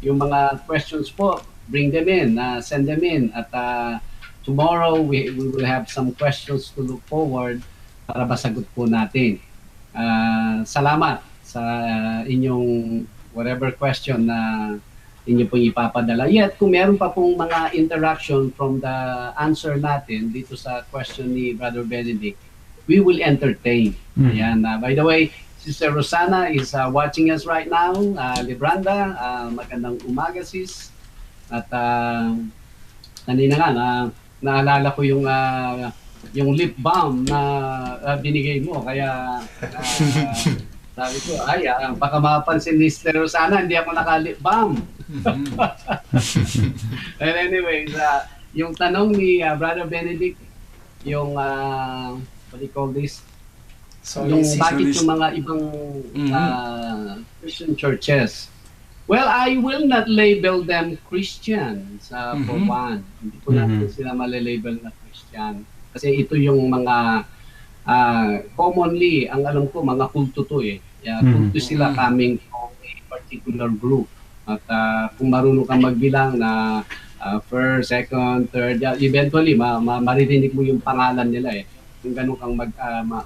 Yung mga questions po, bring them in, send them in, at tomorrow we will have some questions to look forward para masagot po natin. Salamat sa inyong whatever question na inyo pong ipapadala. Yet, kung meron pa pong mga interaction from the answer natin dito sa question ni Brother Benedict, we will entertain. Ayan. By the way, Sister Rosana is watching us right now. Libranda, magandang umaga, sis. At kanina nga, naalala ko yung lip balm na binigay mo. Kaya sabi ko, baka mapansin ni Sister Rosana, hindi ako naka-lip balm. And anyways, yung tanong ni Brother Benedict, yung what do you call this? Yung bakit yung mga ibang Christian churches. Well, I will not label them Christians for one. Hindi ko natin sila malilabel na Christian. Kasi ito yung mga commonly, ang alam ko, mga kulto to eh. Kulto sila coming from a particular group. At kung marunong kang magbilang na first, second, third, eventually maririnig mo yung pangalan nila eh. Kung ganun kang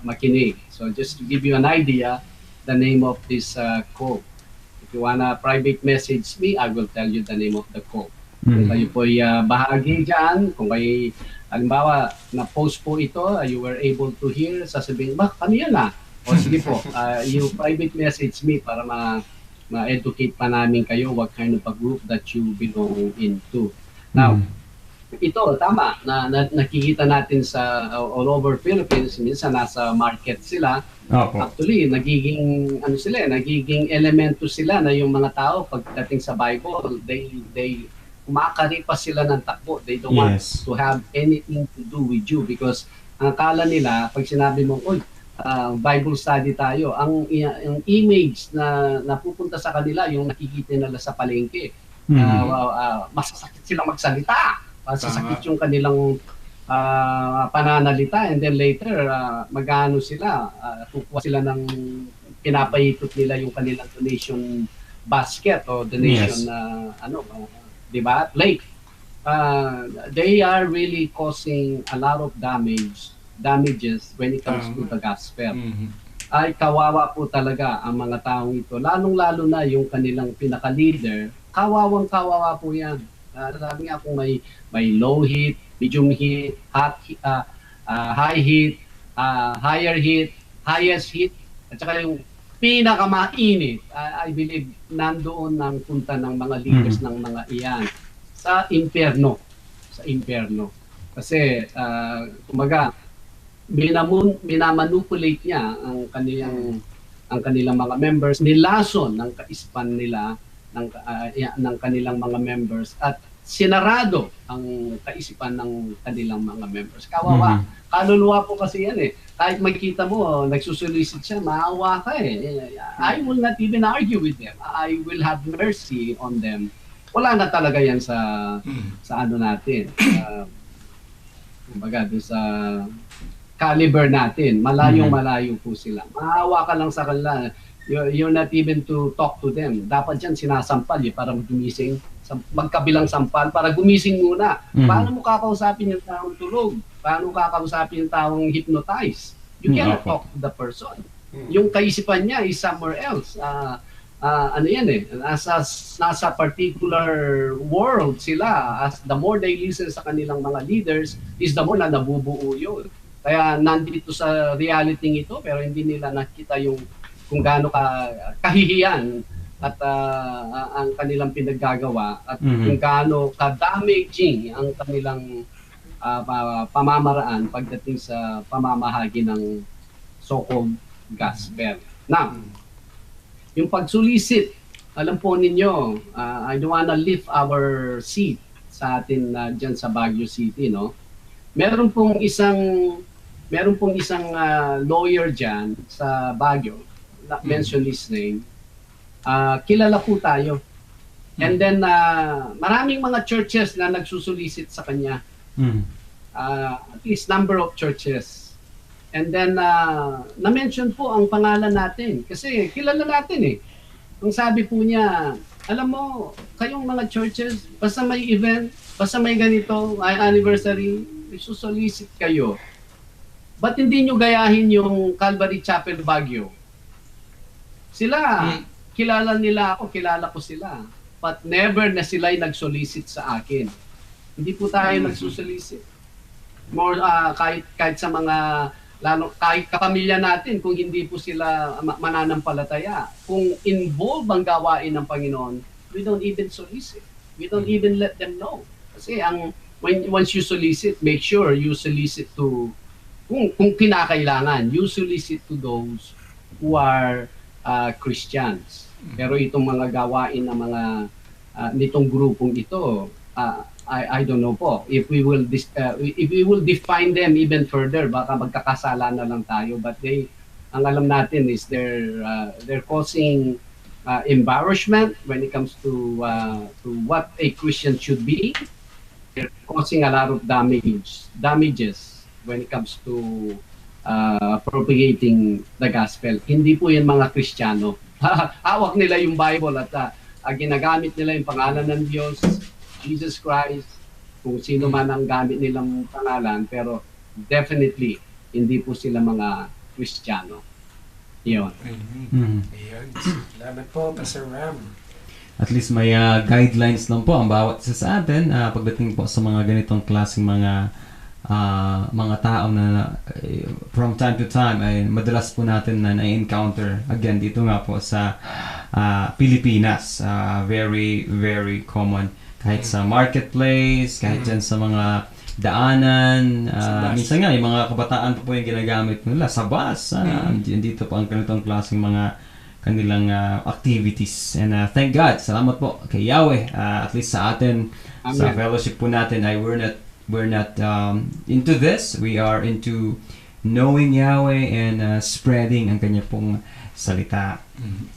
makinig. So just to give you an idea, the name of this cult. If you wanna private message me, I will tell you the name of the cult. Kung kayo po'y bahagi dyan, kung kayo, halimbawa, na-post po ito, you were able to hear, sasabihin, ano yan O sige po, you private message me para ma-educate pa namin kayo what kind of a group that you belong into. Now, ito, tama, na nakikita natin sa all over Philippines, minsan nasa market sila. Actually, nagiging elemento sila na yung mga tao pagdating sa Bible, they kumakari pa sila ng takbo. They don't want to have anything to do with you because ang akala nila, pag sinabi mo, Bible study tayo, ang image na napupunta sa kanila, yung nakikita nila sa palengke, masasakit silang magsalita, masasakit yung kanilang pananalita, and then later, magano sila, kukuha sila ng pinapaikot nila yung kanilang donation basket o donation Yes. di ba? Lake. They are really causing a lot of damages when it comes to the gospel. Ay kawawa po talaga ang mga taong ito. Lalong-lalo na yung kanilang pinaka-leader, kawawang-kawawa po yan. Sabi nga kung may low heat, medium heat, high heat, higher heat, highest heat, at saka yung pinakamainit, I believe nandoon ang punta ng mga leaders ng mga iyan sa impyerno. Sa impyerno. Kasi, kumbaga, minamanipulate niya ang kanilang mga members, nilason ng kaisipan nila ng kanilang mga members at sinarado ang kaisipan ng kanilang mga members. Kawawa. Kaluluwa po kasi yan eh. Kahit makita mo, nagsusolicit siya, maawa ka eh. I will not even argue with them. I will have mercy on them. Wala na talaga yan sa ano natin. Kumbaga, doon sa caliber natin. Malayong-malayo po sila. Maawa ka lang sa kanila. You're not even to talk to them. Dapat yan sinasampal para gumising. Magkabilang sampal para gumising muna. Paano mo kakausapin yung taong tulog? Paano kakausapin yung taong hypnotized? You cannot talk to the person. Yung kaisipan niya is somewhere else. Ano yan eh, nasa particular world sila. As the more they listen sa kanilang mga leaders, is the more na nabubuo yun. Kaya nandito sa reality ito, pero hindi nila nakita yung kung gaano kahihiyan at ang kanilang pinaggagawa at kung gaano ka-damaging ang kanilang pamamaraan pagdating sa pamamahagi ng so-called gospel. Now, yung pagsulisit, alam po ninyo, I don't wanna lift our seat sa atin dyan sa Baguio City, no? Meron pong isang lawyer dyan sa Baguio, not mention his name, kilala po tayo. And then, maraming mga churches na nagsusulisit sa kanya. At least number of churches. And then, na-mention po ang pangalan natin. Kasi kilala natin eh. Ang sabi po niya, alam mo, kayong mga churches, basta may event, basta may ganito, anniversary, isusolicit kayo. Ba't hindi nyo gayahin yung Calvary Chapel Baguio? Sila, kilala nila ako, kilala ko sila. But never na sila'y nag-solicit sa akin. Hindi po tayo nagsusolicit. More, kahit sa mga, lalo, kahit kapamilya natin, kung hindi po sila mananampalataya, kung involved ang gawain ng Panginoon, we don't even solicit. We don't even let them know. Kasi once you solicit, make sure you solicit to, kung kinakailangan, you solicit to those who are Christians. Pero itong mga gawain ng mga nitong grupong ito, I don't know po. If we will define them even further, baka magkakasala na lang tayo. But ang alam natin is they're causing embarrassment when it comes to what a Christian should be. They're causing a lot of damages when it comes to propagating the gospel. Hindi po yan mga Kristiyano. Hawak nila yung Bible at ginagamit nila yung pangalan ng Diyos, Jesus Christ, kung sino man ang gamit nilang pangalan, pero definitely hindi po sila mga Kristiyano. Yun. Ayun. Salamat po, Pastor Ram. At least may guidelines lang po ang bawat isa sa atin pagdating po sa mga ganitong klaseng mga tao na from time to time ay madalas po natin na na-encounter again dito nga po sa Pilipinas. Very, very common. Kahit sa marketplace, kahit dyan sa mga daanan, minsan nga yung mga kabataan po yung ginagamit nila sa bus. Dito po ang ganitong klaseng mga kanilang activities. And thank God, salamat po kay Yahweh. At least sa atin, Amen. sa fellowship po natin ay we're not into this. We are into knowing Yahweh and spreading ang kanya pong salita.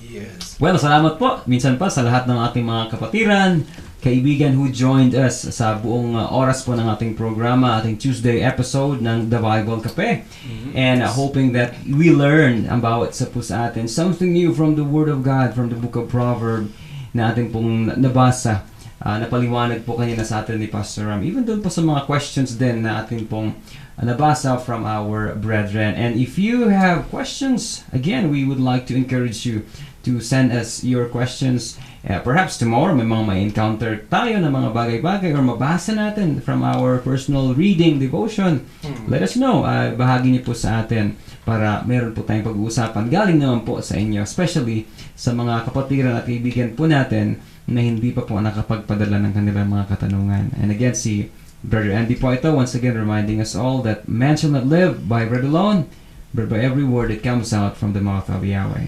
Yes. Well, salamat po minsan pa sa lahat ng ating mga kapatiran, kaibigan who joined us sa buong oras po ng ating programa, ating Tuesday episode ng The Bible Cafe. And hoping that we learn about sa atin something new from the Word of God, from the book of Proverbs na ating pong nabasa. Napaliwanag po kanina sa atin ni Pastor Ram. Even doon po sa mga questions din na ating pong nabasa from our brethren. And if you have questions, again, we would like to encourage you to send us your questions. Perhaps tomorrow may mga ma-encounter tayo na mga bagay-bagay or mabasa natin from our personal reading devotion. Let us know. Bahagi niyo po sa atin para meron po tayong pag-uusapan. Galing naman po sa inyo, especially sa mga kapatiran at kaibigan po natin na hindi pa po nakapagpadala ng kanilang mga katanungan. And again, si Brother Andy po ito, once again reminding us all that man shall not live by bread alone, but by every word that comes out from the mouth of Yahweh.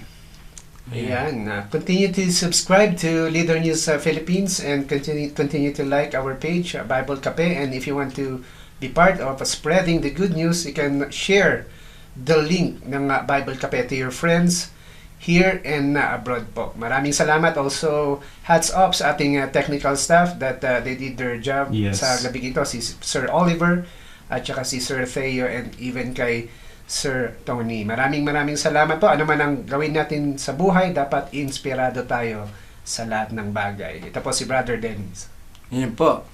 Ayan. Continue to subscribe to Leader News Philippines and continue to like our page, Bible Cafe. And if you want to be part of spreading the good news, you can share the link ng Bible Cafe to your friends here and abroad po. Maraming salamat. Also, hats off sa ating technical staff that they did their job sa gabi ito. Si Sir Oliver at saka si Sir Theo and even kay Sir Tony. Maraming salamat po. Ano man ang gawin natin sa buhay, dapat inspirado tayo sa lahat ng bagay. Ito po si Brother Dennis. Yan po.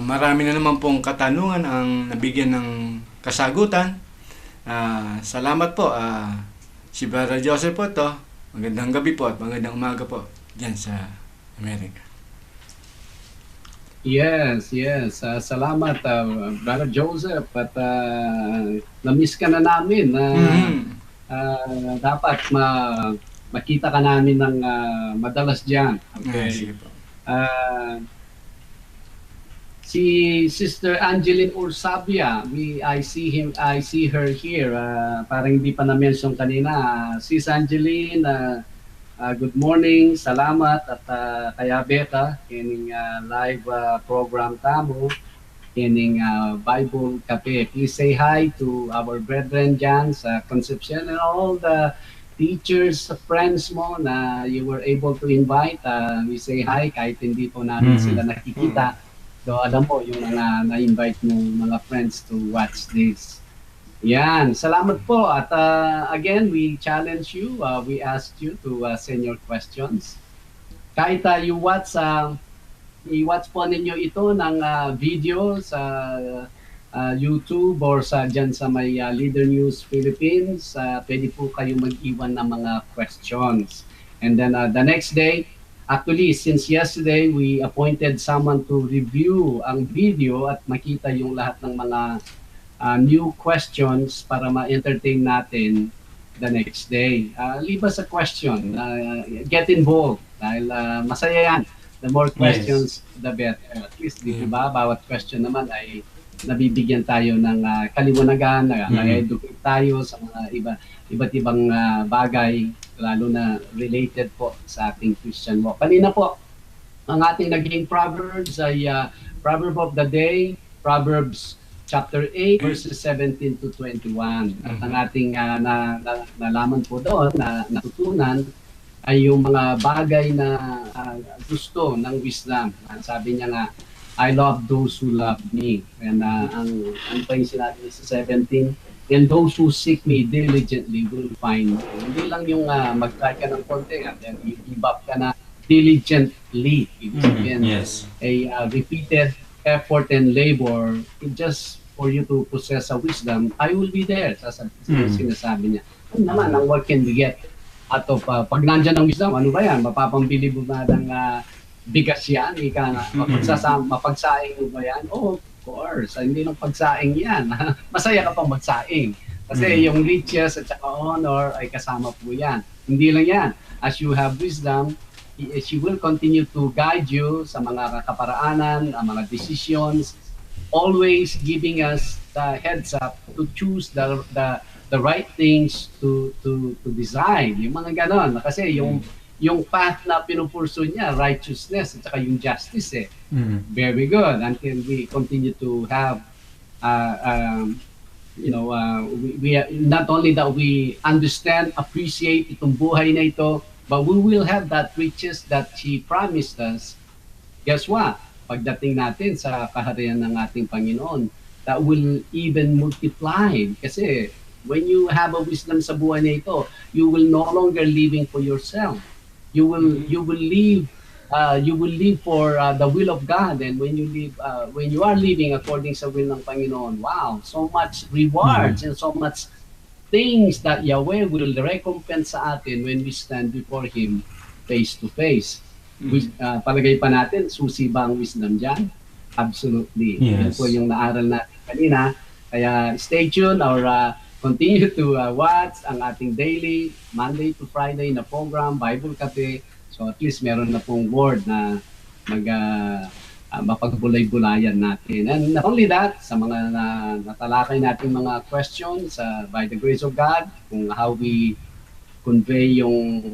Marami na naman pong katanungan ang nabigyan ng kasagutan. Salamat po. Si Brother Joseph po to. Magandang gabi po at magandang umaga po dyan sa Amerika. Yes. Salamat, Brother Joseph. At na-miss ka na namin. Dapat makita ka namin ng madalas dyan. Okay. Sige po. Si Sister Angeline Ursabia, I see her here. Parang hindi pa na-mention kanina. Sis Angeline, good morning, salamat at kaya Becca kining live program tamo kining Bible Cafe. Please say hi to our brethren dyan sa Concepcion and all the teachers, friends mo na you were able to invite. We say hi kahit hindi po namin sila nakikita. So alam mo yung mga na-invite mo mga friends to watch this. Yan, salamat po. At again, we challenge you, we ask you to send your questions. Kahit i-watch po ninyo ito ng video sa YouTube or dyan sa may Leader News Philippines, pwede po kayo mag-iwan ng mga questions. And then the next day, actually, since yesterday, we appointed someone to review ang video at makita yung lahat ng mga new questions para ma-entertain natin the next day. Leave us a question. Get involved. Dahil masaya yan. The more questions, the better. At least, di ba, bawat question naman ay nabibigyan tayo ng kaliwanagan, na-educate tayo sa mga iba't ibang bagay, lalo na related po sa ating Christian walk. Kanina po, ang ating naging Proverbs ay Proverb of the Day, Proverbs chapter 8, verses 17 to 21. At ang ating nalaman po doon, na natutunan, ay yung mga bagay na gusto ng wisdom. Sabi niya nga, I love those who love me. And ano pa yung sinabi sa 17? And those who seek me diligently will find me. Hindi lang yung mag-try ka ng konti and then give up ka na diligently. Ibig sabihin, a repeated effort and labor just for you to possess a wisdom, I will be there. Sinasabi niya. Ano naman, ang what can we get out of, pag nandyan ang wisdom, ano ba yan? Mapapambili mo ba ng bigas yan? Mapagsaing mo ba yan? Oh, of course, hindi lang pagsaing yan. Masaya ka pang magsaing. Kasi yung riches at saka honor ay kasama po yan. Hindi lang yan. As you have wisdom, she will continue to guide you sa mga kaparaanan, mga decisions, always giving us the heads up to choose the right things to decide. Yung mga ganon. Kasi yung path na pinupurso niya, righteousness at saka yung justice very good until we continue to have we not only that we understand, appreciate itong buhay na ito, but we will have that riches that He promised us. Guess what? Pagdating natin sa kaharian ng ating Panginoon, that will even multiply. Kasi when you have a wisdom sa buhay na ito, you will no longer living for yourself. You will live for the will of God, and when you are living according sa will ng Panginoon, wow, so much rewards and so much things that Yahweh will recompense sa atin when we stand before Him face to face. Palagay pa natin, susi ba ang wisdom dyan? Absolutely. Yan Yes. po yung naaral natin kanina. Kaya stay tuned or continue to watch ang ating daily Monday to Friday na program, Bible Cafe. So at least meron na pong word na mapagbulay-bulayan natin. And not only that, sa mga natalakay natin mga questions, by the grace of God, kung how we convey yung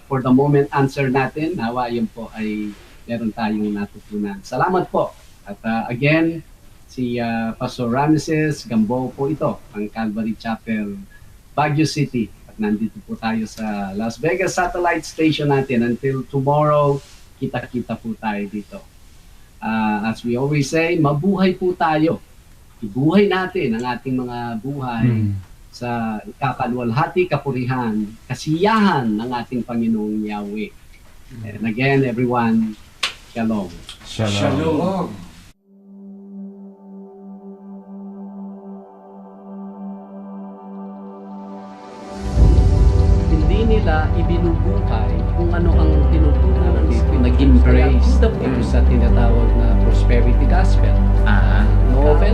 for the moment answer natin, nawa yun po ay meron tayong natutunan. Salamat po. At again, si Pastor Ramses Gambo po ito, ang Calvary Chapel, Baguio City. At nandito po tayo sa Las Vegas Satellite Station natin. Until tomorrow, kita-kita po tayo dito. As we always say, mabuhay po tayo. Ibuhay natin ang ating mga buhay sa kakaluwalhati, kapurihan, kasiyahan ng ating Panginoong Yahweh. And again, everyone, Shalom. Shalom. Shalom. Hindi nila ibinubuhay kung ano ang tinutunan dito. Nag-embrace ito sa tinatawag na prosperity gospel. No offense.